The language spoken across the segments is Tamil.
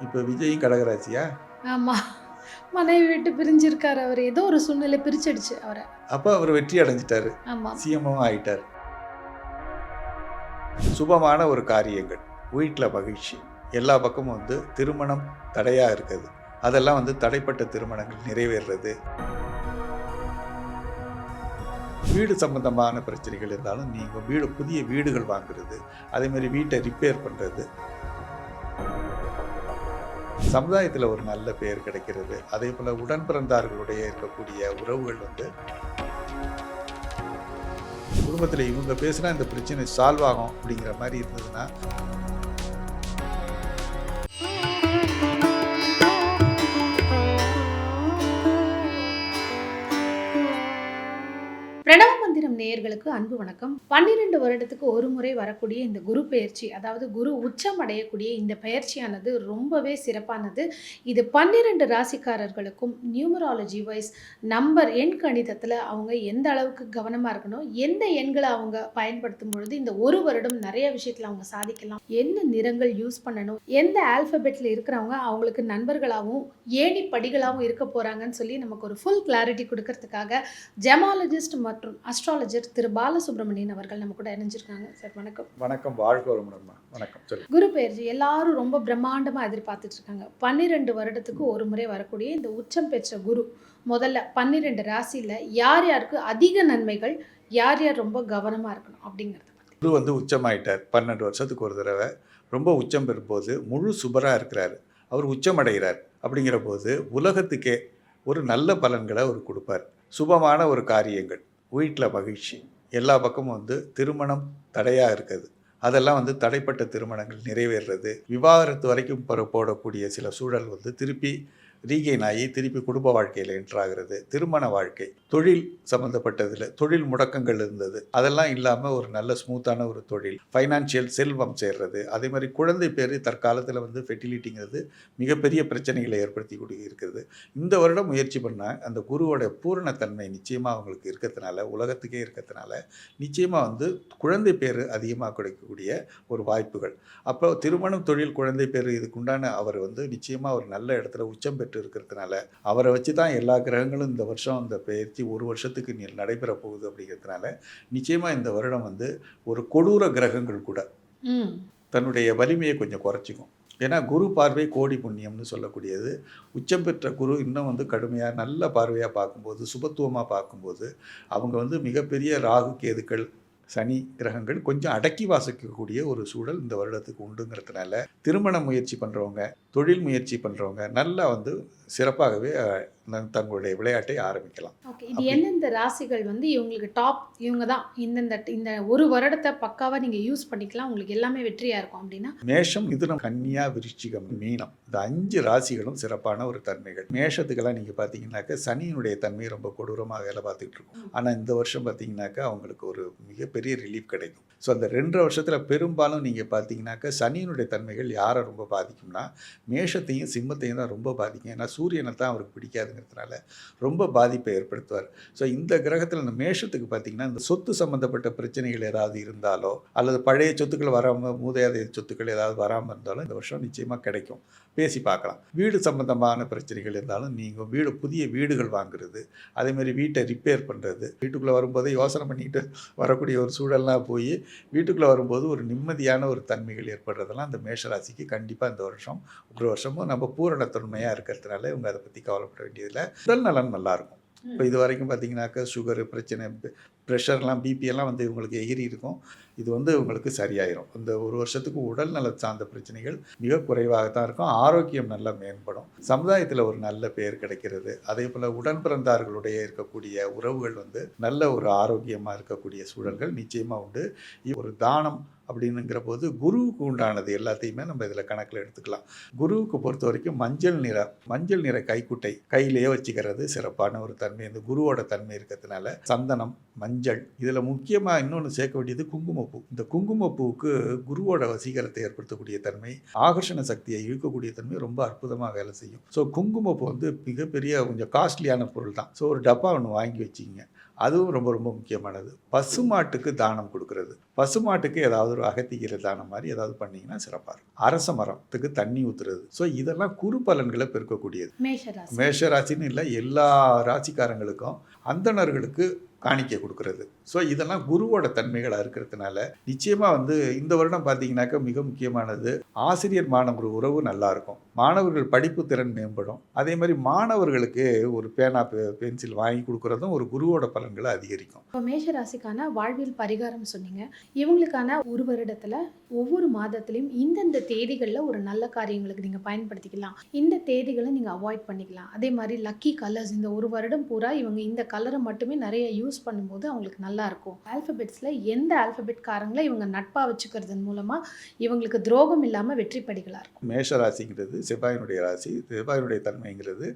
இப்போ விஜயும் கடகராசியா? ஆமா. மனைவி விட்டு பிரிஞ்சிருக்காரு அவரு. ஏதோ ஒரு சூழ்நிலை பிரிச்சிடுச்சு அவர. அப்ப அவர் வெற்றி அடைஞ்சிட்டாரு. ஆமா. சிஎம்மும் ஆயிட்டார். சுபமான ஒரு காரியங்கள், வீட்ல மகிழ்ச்சி. எல்லா பக்கமும் வந்து திருமணம் தடையா இருக்குது. அதெல்லாம் வந்து தடைப்பட்ட திருமணங்கள் நிறைவேறுறது. வீடு சம்பந்தமான பிரச்சனைகள் இருந்தாலும் நீங்க புதிய வீடுகள் வாங்குறது, அதே மாதிரி வீட்டை ரிப்பேர் பண்றது. சமுதாயத்தில் ஒரு நல்ல பெயர் கிடைக்கிறது. அதே போல உடன் பிறந்தார்களுடைய இருக்கக்கூடிய உறவுகள் வந்து குடும்பத்தில் இவங்க பேசுனா இந்த பிரச்சனை சால்வ் ஆகும் அப்படிங்கிற மாதிரி இருந்ததுன்னா பிரணவ மந்திரம் நேயர்களுக்கு அன்பு வணக்கம். 12 வருடத்துக்கு ஒரு முறை வரக்கூடிய இந்த குரு பெயர்ச்சி, அதாவது குரு உச்சம் அடையக்கூடிய இந்த பெயர்ச்சியானது ரொம்பவே சிறப்பானது. இது 12 ராசிக்காரர்களுக்கும் நியூமராலஜி வைஸ் எண் கணிதத்தில் அவங்க எந்த அளவுக்கு கவனமாக இருக்கணும், எந்த எண்களை அவங்க பயன்படுத்தும் பொழுது இந்த ஒரு வருடம் நிறைய விஷயத்தில் அவங்க சாதிக்கலாம், என்ன நிறங்கள் யூஸ் பண்ணணும், எந்த ஆல்பபெட்டில் இருக்கிறவங்க அவங்களுக்கு நண்பர்களாகவும் ஏணி படிகளாகவும் இருக்க போகிறாங்கன்னு சொல்லி நமக்கு ஒரு ஃபுல் கிளாரிட்டி கொடுக்கறதுக்காக ஜெமாலஜிஸ்ட் மற்றும் அஸ்ட்ராலஜர் திரு பாலசுப்ரமணியன் அவர்கள் நம்ம கூட இணைஞ்சிருக்காங்க. சார் வணக்கம். வணக்கம், வாழ்க வளமுடன். வணக்கம். சொல்லு. குரு பெயர்ச்சி எல்லாரும் ரொம்ப பிரம்மாண்டமாக எதிர்பார்த்துட்டு இருக்காங்க. 12 வருடத்துக்கு ஒரு முறை வரக்கூடிய இந்த உச்சம் பெற்ற குரு முதல்ல 12 ராசியில் யார் யாருக்கு அதிக நன்மைகள், யார் யார் ரொம்ப கவனமாக இருக்கணும் அப்படிங்கிறத பற்றி. குரு வந்து உச்சமாயிட்டார். 12 வருஷத்துக்கு ஒரு தடவை ரொம்ப உச்சம் பெறும்போது முழு சுபராக இருக்கிறார். அவர் உச்சமடைகிறார். அப்படிங்கிற போது உலகத்துக்கே ஒரு நல்ல பலன்களை அவர் கொடுப்பார். சுபமான ஒரு காரியங்கள், வீட்டில் மகிழ்ச்சி. எல்லா பக்கமும் வந்து திருமணம் தடையாக இருக்குது. அதெல்லாம் வந்து தடைப்பட்ட திருமணங்கள் நிறைவேறுறது. விவாகரத்து வரைக்கும் போடக்கூடிய சில சூழல் வந்து திருப்பி ரீகெயின் ஆகி திருப்பி குடும்ப வாழ்க்கையில் என்ட்ராகிறது. திருமண வாழ்க்கை, தொழில் சம்மந்தப்பட்டதில் தொழில் முடக்கங்கள் இருந்தது, அதெல்லாம் இல்லாமல் ஒரு நல்ல ஸ்மூத்தான ஒரு தொழில், ஃபைனான்சியல் செல்வம் சேர்றது. அதே மாதிரி குழந்தை பேர் தற்காலத்தில் வந்து ஃபெர்டிலிட்டிங்கிறது மிகப்பெரிய பிரச்சனைகளை ஏற்படுத்தி இருக்கிறது. இந்த வருடம் முயற்சி பண்ணால் அந்த குருவோட பூரணத்தன்மை நிச்சயமாக அவங்களுக்கு இருக்கிறதுனால, உலகத்துக்கே இருக்கிறதுனால நிச்சயமாக வந்து குழந்தை பேர் அதிகமாக கிடைக்கக்கூடிய ஒரு வாய்ப்புகள். அப்போ திருமணம், தொழில், குழந்தை பேர் இதுக்குண்டான அவர் வந்து நிச்சயமாக ஒரு நல்ல இடத்துல உச்சம் பெற்று இருக்கிறதுனால அவரை வச்சு தான் எல்லா கிரகங்களும் இந்த வருஷம் அந்த பயிற்சி ஒரு வருஷத்துக்கு நடைபெற போகுது. அப்படிங்கிறதுனால நிச்சயமாக இந்த வருடம் வந்து ஒரு கொடூர கிரகங்கள் கூட தன்னுடைய வலிமையை கொஞ்சம் குறைச்சிக்கும். ஏன்னா குரு பார்வை கோடி புண்ணியம்னு சொல்லக்கூடியது. உச்சம் பெற்ற குரு இன்னும் வந்து கடுமையாக நல்ல பார்வையாக பார்க்கும்போது, சுபத்துவமாக பார்க்கும்போது அவங்க வந்து மிகப்பெரிய ராகு கேதுக்கள் சனி கிரகங்கள் கொஞ்சம் அடக்கி வாசிக்கக்கூடிய ஒரு சூழல் இந்த வருடத்துக்கு உண்டுங்கிறதுனால திருமண முயற்சி பண்ணுறவங்க, தொழில் முயற்சி பண்ணுறவங்க நல்லா வந்து சிறப்பாகவே தங்களுடைய விளையாட்டை ஆரம்பிக்கலாம். ஓகே, இது எந்தெந்த ராசிகள் வந்து இவங்களுக்கு டாப், இவங்க தான் இந்த ஒரு வருடத்தை பக்காவாக நீங்கள் யூஸ் பண்ணிக்கலாம், உங்களுக்கு எல்லாமே வெற்றியாக இருக்கும் அப்படின்னா? மேஷம், மிதுனம், கன்னியா, விருச்சிகம், மீனம், இந்த 5 ராசிகளும் சிறப்பான ஒரு தன்மைகள். மேஷத்துக்கெல்லாம் நீங்கள் பார்த்தீங்கன்னாக்க சனியினுடைய தன்மை ரொம்ப கொடூரமாக வேலை பார்த்துக்கிட்டு இருக்கும். ஆனால் இந்த வருஷம் பார்த்தீங்கன்னாக்கா அவங்களுக்கு ஒரு மிகப்பெரிய ரிலீஃப் கிடைக்கும். ஸோ அந்த 2 வருஷத்தில் பெரும்பாலும் நீங்கள் பார்த்தீங்கன்னாக்கா சனியினுடைய தன்மைகள் யாரை ரொம்ப பாதிக்கும்னா மேஷத்தையும் சிம்மத்தையும் தான் ரொம்ப பாதிக்கும். ஏன்னா சூரியனை தான் அவருக்கு பிடிக்காதுங்கிறதுனால ரொம்ப பாதிப்பை ஏற்படுத்துவார். ஸோ இந்த கிரகத்தில் இந்த மேஷத்துக்கு பார்த்திங்கன்னா இந்த சொத்து சம்மந்தப்பட்ட பிரச்சனைகள் ஏதாவது இருந்தாலோ அல்லது பழைய சொத்துக்கள் வராமல், மூதையாத சொத்துக்கள் ஏதாவது வராமல் இருந்தாலும் இந்த வருஷம் நிச்சயமாக கிடைக்கும். பேசி பார்க்கலாம். வீடு சம்மந்தமான பிரச்சனைகள் இருந்தாலும் நீங்கள் புதிய வீடுகள் வாங்குறது, அதேமாதிரி வீட்டை ரிப்பேர் பண்ணுறது, வீட்டுக்குள்ளே வரும்போதே யோசனை பண்ணிக்கிட்டு வரக்கூடிய ஒரு சூழல்லாம் போய் வீட்டுக்குள்ளே வரும்போது ஒரு நிம்மதியான ஒரு தன்மைகள் ஏற்படுறதெல்லாம் அந்த மேஷராசிக்கு கண்டிப்பாக இந்த வருஷம் ஒரு வருஷமும் நம்ம பூரணத்தன்மையாக இருக்கிறதுனால இவங்க அதை பற்றி கவலைப்பட வேண்டியதில்லை. உடல் நலன் நல்லாயிருக்கும். இப்போ இது வரைக்கும் பார்த்தீங்கன்னாக்கா சுகரு பிரச்சனை, ப்ரெஷர்லாம், பிபிஎல்லாம் வந்து இவங்களுக்கு எகிரி இருக்கும். இது வந்து உங்களுக்கு சரியாயிரும். இந்த ஒரு வருஷத்துக்கு உடல் நல சார்ந்த பிரச்சனைகள் மிக குறைவாகத்தான் இருக்கும். ஆரோக்கியம் நல்லா மேம்படும். சமுதாயத்தில் ஒரு நல்ல பெயர் கிடைக்கிறது. அதே போல் உடன் பிறந்தார்களுடைய இருக்கக்கூடிய உறவுகள் வந்து நல்ல ஒரு ஆரோக்கியமாக இருக்கக்கூடிய சூழல்கள் நிச்சயமாக உண்டு. ஒரு தானம் அப்படின்னுங்கிற போது குருவுக்கு உண்டானது எல்லாத்தையுமே நம்ம இதில் கணக்கில் எடுத்துக்கலாம். குருவுக்கு பொறுத்த வரைக்கும் மஞ்சள் நிற கைக்குட்டை கையிலேயே வச்சுக்கிறது சிறப்பான ஒரு தன்மை. இந்த குருவோட தன்மை இருக்கிறதுனால சந்தனம், மஞ்சள், இதில் முக்கியமாக இன்னொன்று சேர்க்க வேண்டியது குங்குமப்பூ. இந்த குங்குமப்பூவுக்கு குருவோட வசீகரத்தை ஏற்படுத்தக்கூடிய தன்மை, ஆகர்ஷண சக்தியை இழுக்கக்கூடிய தன்மை ரொம்ப அற்புதமாக வேலை செய்யும். ஸோ குங்குமப்பூ வந்து மிகப்பெரிய கொஞ்சம் காஸ்ட்லியான பொருள் தான். ஸோ ஒரு டப்பா ஒன்று வாங்கி வச்சிங்க. அதுவும் ரொம்ப ரொம்ப முக்கியமானது. பசுமாட்டுக்கு தானம் கொடுக்கறது, பசுமாட்டுக்கு ஏதாவது ஒரு அகத்திக்கீரை தானம் மாதிரி ஏதாவது பண்ணிங்கன்னா சிறப்பாக இருக்கும். அரச மரத்துக்கு தண்ணி ஊற்றுறது. ஸோ இதெல்லாம் குறு பலன்களை பெருக்கக்கூடியது. மேஷராசி. மேஷ ராசின்னு இல்லை, எல்லா ராசிக்காரங்களுக்கும் அந்தணர்களுக்கு காணிக்கை கொடுக்கறது. ஸோ இதெல்லாம் குருவோட தன்மைகளாக இருக்கிறதுனால நிச்சயமாக இந்த வருடம் பார்த்தீங்கன்னாக்கா மிக முக்கியமானது ஆசிரியர் மாணவர் உறவு நல்லாயிருக்கும். மாணவர்கள் படிப்பு திறன் மேம்படும். அதே மாதிரி மாணவர்களுக்கு ஒரு பேனா பென்சில் வாங்கி கொடுக்குறதும் ஒரு குருவோட பலன்களை அதிகரிக்கும். இப்போ மேஷராசிக்கான வாழ்வியல் பரிகாரம் சொன்னீங்க. இவங்களுக்கான ஒரு வருடத்தில் ஒவ்வொரு மாதத்துலையும் இந்தந்த தேதிகளில் ஒரு நல்ல காரியங்களுக்கு நீங்கள் பயன்படுத்திக்கலாம், இந்த தேதிகளை நீங்கள் அவாய்ட் பண்ணிக்கலாம். அதே மாதிரி லக்கி கலர்ஸ் இந்த ஒரு வருடம் பூரா இவங்க இந்த கலரை மட்டுமே நிறைய யூஸ் பண்ணும்போது அவங்களுக்கு நல்லா இருக்கும். ஆல்பபெட்ஸில் எந்த ஆல்பபெட் காரங்களை இவங்க நட்பாக வச்சுக்கிறதன் மூலமாக இவங்களுக்கு துரோகம் இல்லாமல் வெற்றி படிகளாக இருக்கும். மேஷ ராசிங்கிறது செவ்வாயினுடைய ராசி. செவ்வாயினுடைய தன்மைங்கிறது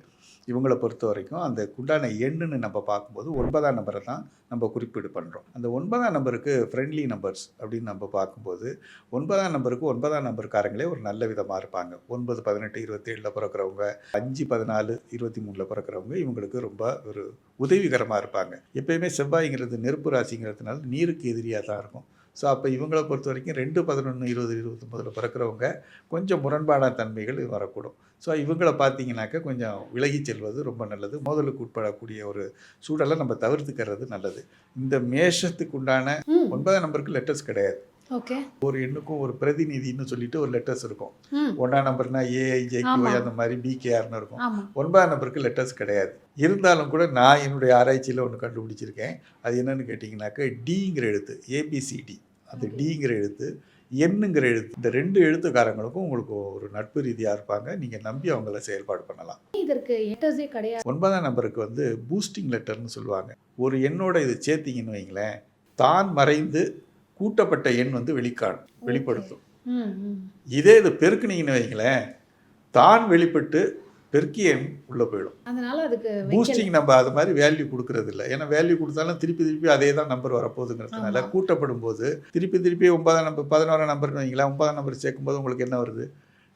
இவங்களை பொறுத்த வரைக்கும் அந்த உண்டான எண்ணுன்னு நம்ம பார்க்கும்போது 9ஆம் நம்பரை தான் நம்ம குறிப்பீடு பண்ணுறோம். அந்த 9ஆம் நம்பருக்கு ஃப்ரெண்ட்லி நம்பர்ஸ் அப்படின்னு நம்ம பார்க்கும்போது 9ஆம் நம்பருக்கு 9ஆம் நம்பர்காரங்களே ஒரு நல்ல விதமாக இருப்பாங்க. 9, 18, 27 பிறக்கிறவங்க, 5, 14, 23 பிறக்கிறவங்க இவங்களுக்கு ரொம்ப ஒரு உதவிகரமாக இருப்பாங்க. எப்பயுமே செவ்வாய்ங்கிறது நெருப்பு ராசிங்கிறதுனால நீருக்கு எதிரியாக தான் இருக்கும். ஸோ அப்போ இவங்களை பொறுத்த வரைக்கும் 2, 11, 20, 29 பிறக்கிறவங்க கொஞ்சம் முரண்பாடான தன்மைகள் வரக்கூடும். ஸோ இவங்களை பார்த்தீங்கன்னாக்கா கொஞ்சம் விலகி செல்வது ரொம்ப நல்லது. மோதலுக்கு உட்படக்கூடிய ஒரு சூழலை நம்ம தவிர்த்துக்கிறது நல்லது. இந்த மேஷத்துக்கு உண்டான 9ஆம் நம்பருக்கு லெட்டர்ஸ் கிடையாது. ஓகே. ஒரு எண்ணுக்கும் ஒரு பிரதிநிதின்னு சொல்லிட்டு ஒரு லெட்டர்ஸ் இருக்கும். 1ஆம் நம்பர்னா AIJQI அந்த மாதிரி BKRன்னு இருக்கும். 9ஆம் நம்பருக்கு லெட்டர்ஸ் கிடையாது. இருந்தாலும் கூட நான் என்னுடைய ஆராய்ச்சியில் ஒன்று கண்டுபிடிச்சிருக்கேன். அது என்னன்னு கேட்டிங்கனாக்கா டிங்கிற எழுத்து, ABCD, அந்த டிங்கிற எழுத்து, எண்ணுங்கிற எழுத்து, இந்த 2 எழுத்துக்காரங்களுக்கும் உங்களுக்கு ஒரு நட்பு ரீதியாக இருப்பாங்க. நீங்கள் நம்பி அவங்கள செயல்பாடு பண்ணலாம். இதற்கு லெட்டர்ஸே கிடையாது. 9ஆம் நம்பருக்கு பூஸ்டிங் லெட்டர்னு சொல்லுவாங்க. ஒரு எண்ணோட இது சேர்த்திங்கன்னு வைங்களேன், தான் மறைந்து கூட்டப்பட்ட எண் வெளிப்படுத்தும். இதே இது பெருக்குனீங்கன்னு வைங்களேன், தான் வெளிப்பட்டு பெருக்கிய எண் உள்ளே போயிடும். அதனால அதுக்கு பூஸ்டிங் நம்ம அது மாதிரி வேல்யூ கொடுக்கறது இல்லை. ஏன்னா வேல்யூ கொடுத்தாலும் திருப்பி அதே தான் நம்பர் வரப்போகுதுங்கிறதுனால கூட்டப்படும் போது திருப்பி 9ஆம் நம்பர் 11ஆம் நம்பர்னு வைங்களேன், 9ஆம் நம்பர் சேர்க்கும்போது உங்களுக்கு என்ன வருது,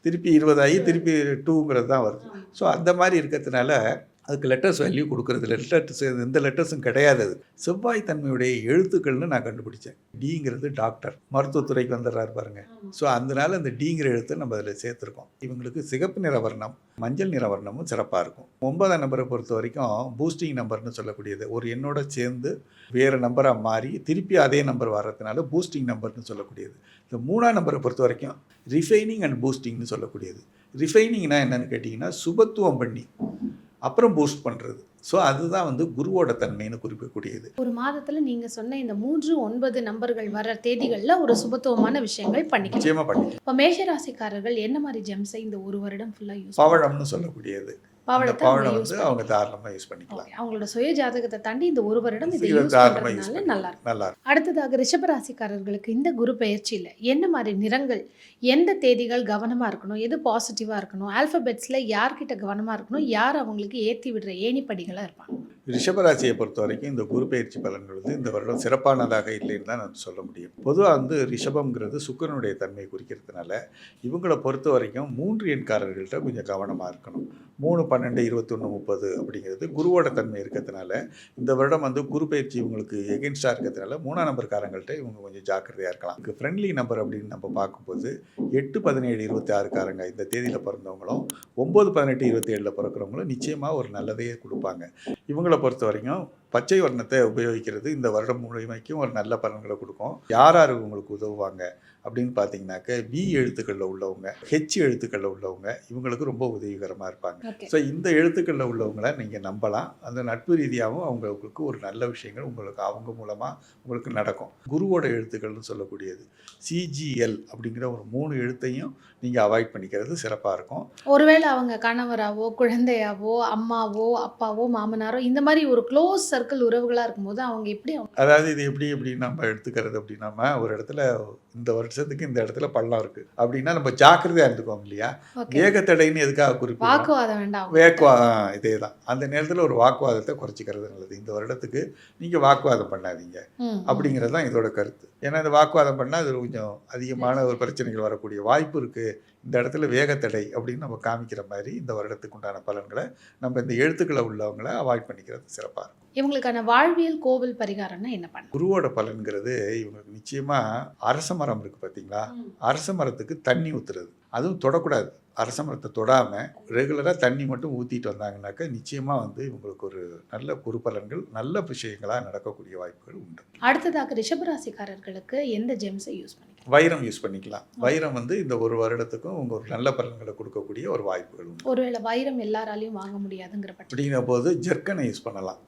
திருப்பி 20 ஆகி திருப்பி 2ங்கிறது தான் வருது. ஸோ அந்த மாதிரி இருக்கிறதுனால அதுக்கு லெட்டர்ஸ் வேல்யூ கொடுக்கறது இல்லை. லெட்டர்ஸ் எந்த லெட்டர்ஸும் கிடையாது. அது செவ்வாய் தன்மையுடைய எழுத்துக்கள்னு நான் கண்டுபிடிச்சேன். டிங்கிறது டாக்டர், மருத்துவத்துறைக்கு வந்துடுறாரு பாருங்க. ஸோ அதனால அந்த டிங்கிற எழுத்தை நம்ம அதில் சேர்த்துருக்கோம். இவங்களுக்கு சிகப்பு நிற வர்ணம், மஞ்சள் நிற வர்ணமும் சிறப்பாக இருக்கும். 9ஆம் நம்பரை பொறுத்த வரைக்கும் பூஸ்டிங் நம்பர்னு சொல்லக்கூடியது ஒரு எண்ணோட சேர்ந்து வேறு நம்பராக மாறி திருப்பி அதே நம்பர் வர்றதுனால பூஸ்டிங் நம்பர்னு சொல்லக்கூடியது. இந்த 3ஆம் நம்பரை பொறுத்த வரைக்கும் ரிஃபைனிங் அண்ட் பூஸ்டிங்னு சொல்லக்கூடியது. ரிஃபைனிங்னா என்னென்னு கேட்டிங்கன்னா சுபத்துவம் பண்ணி அப்புறம் பூஸ்ட் பண்ணுறது. ஸோ அதுதான் குருவோட தன்மைன்னு குறிப்பிடக்கூடியது. ஒரு மாதத்தில் நீங்கள் சொன்ன இந்த 3, 9 நம்பர்கள் வர தேதிகளில் ஒரு சுபத்துவமான விஷயங்கள் பண்ணிக்கலாம். நிச்சயமாக பண்ணிக்கலாம். இப்போ மேஷராசிக்காரர்கள் என்ன மாதிரி ஜெம்ஸை இந்த ஒரு வருடம் ஃபுல்லாக யூஸ் பவழம்னு சொல்லக்கூடியது. பவழம் அவங்க தாராளமாக யூஸ் பண்ணிக்கலாம். அவங்களோட சுய ஜாதகத்தை தாண்டி இந்த ஒரு வருடம் இதை யூஸ் பண்ணுறதுனால நல்லா இருக்கும். அடுத்ததாக ரிஷபராசிக்காரர்களுக்கு இந்த குரு பெயர்ச்சியில் என்ன மாதிரி நிறங்கள், எந்த தேதிகள் கவனமாக இருக்கணும், எது பாசிட்டிவாக இருக்கணும், ஆல்பபெட்ஸில் யார்கிட்ட கவனமாக இருக்கணும், யார் அவங்களுக்கு ஏற்றி விடுற ஏணிப்படிகளாக இருப்பாங்க? ரிஷபராசியை பொறுத்த வரைக்கும் இந்த குரு பயிற்சி பலன்கள் இந்த வருடம் சிறப்பானதாக இல்லைன்னு தான் நான் சொல்ல முடியும். பொதுவாக ரிஷபம்ங்கிறது சுக்கிரனுடைய தன்மை குறிக்கிறதுனால இவங்களை பொறுத்த வரைக்கும் 3 எண்காரர்கள்ட்ட கொஞ்சம் கவனமாக இருக்கணும். 3, 12, 21, 30 அப்படிங்கிறது குருவோட தன்மை இருக்கிறதுனால இந்த வருடம் குரு பயிற்சி இவங்களுக்கு எகென்ஸ்டாக இருக்கிறதுனால 3ஆம் நம்பர்காரங்கள்ட்ட இவங்க கொஞ்சம் ஜாக்கிரதையாக இருக்கலாம். இதுக்கு ஃப்ரெண்ட்லி நம்பர் அப்படின்னு நம்ம பார்க்கும்போது 8, 17, 26 காரங்க இந்த தேதியில் பிறந்தவங்களும் 9, 18, 27 பிறக்கிறவங்களும் நிச்சயமாக ஒரு நல்லதையே கொடுப்பாங்க. இவங்களை பொறுத்த வரைக்கும் பச்சை வர்ணத்தை உபயோகிக்கிறது இந்த வருடம் முழுமைக்கும் ஒரு நல்ல பலன்களை கொடுக்கும். யார் உங்களுக்கு உதவுவாங்க அப்படின்னு பார்த்தீங்கன்னாக்க V எழுத்துக்களில் உள்ளவங்க, H எழுத்துக்களில் உள்ளவங்க இவங்களுக்கு ரொம்ப உதவிகரமாக இருப்பாங்க. ஸோ இந்த எழுத்துக்களில் உள்ளவங்களை நீங்கள் நம்பலாம். அந்த நட்பு ரீதியாகவும் அவங்களுக்கு ஒரு நல்ல விஷயங்கள் உங்களுக்கு அவங்க மூலமாக உங்களுக்கு நடக்கும். குருவோட எழுத்துக்கள்னு சொல்லக்கூடியது CGL அப்படிங்கிற ஒரு 3 எழுத்தையும் நீங்கள் அவாய்ட் பண்ணிக்கிறது சிறப்பாக இருக்கும். ஒருவேளை அவங்க கணவராவோ, குழந்தையாவோ, அம்மாவோ, அப்பாவோ, மாமனாரோ இந்த மாதிரி ஒரு க்ளோஸ் சர்க்கிள் உறவுகளாக இருக்கும்போது அவங்க எப்படி அதாவது இது எப்படி நம்ம எடுத்துக்கிறது அப்படின்னா ஒரு இடத்துல இந்த வருஷத்துக்கு இந்த இடத்துல பள்ளம் இருக்குது அப்படின்னா நம்ம ஜாக்கிரதையாக இருந்துக்கோங்க இல்லையா. வேகத்தடைன்னு எதுக்காக குறிப்பிட்டு வாக்குவாதம் வேண்டாம், இதே தான். அந்த நேரத்தில் ஒரு வாக்குவாதத்தை குறைச்சிக்கிறது நல்லது. இந்த வருடத்துக்கு நீங்கள் வாக்குவாதம் பண்ணாதீங்க அப்படிங்கிறது தான் இதோட கருத்து. ஏன்னா இந்த வாக்குவாதம் பண்ணால் அது கொஞ்சம் அதிகமான ஒரு பிரச்சனைகள் வரக்கூடிய வாய்ப்பு இருக்குது. இந்த இடத்துல வேகத்தடை அப்படின்னு நம்ம காமிக்கிற மாதிரி இந்த வருடத்துக்கு உண்டான பலன்களை நம்ம இந்த எழுத்துக்களை உள்ளவங்களை அவாய்ட் பண்ணிக்கிறது சிறப்பாக இருக்கும். இவங்களுக்கான வாழ்வியல் கோவில் பரிகாரம்னா என்ன பண்ணணும்? குருவோட பலன்கிறது இவங்களுக்கு நிச்சயமாக அரச மரம் இருக்குது பார்த்தீங்களா, அரச மரத்துக்கு தண்ணி ஊற்றுறது, அதுவும் தொடக்கூடாது. அரச மரத்தை தொடாமல் ரெகுலராக தண்ணி மட்டும் ஊற்றிட்டு வந்தாங்கன்னாக்கா நிச்சயமாக வந்து இவங்களுக்கு ஒரு நல்ல குரு பலன்கள், நல்ல விஷயங்களாக நடக்கக்கூடிய வாய்ப்புகள் உண்டு. அடுத்ததாக ரிஷபராசிக்காரர்களுக்கு எந்த ஜெம்ஸை யூஸ் பண்ணிக்கலாம்? வைரம் யூஸ் பண்ணிக்கலாம். வைரம் வந்து இந்த ஒரு வருடத்துக்கும் உங்க ஒரு நல்ல பலன்களை கொடுக்கக்கூடிய ஒரு வாய்ப்புகள் உண்டு. ஒருவேளை வைரம் எல்லாராலையும் வாங்க முடியாதுங்கிற பட்சம் அப்படிங்கிற போது ஜெர்கனை யூஸ் பண்ணலாம்.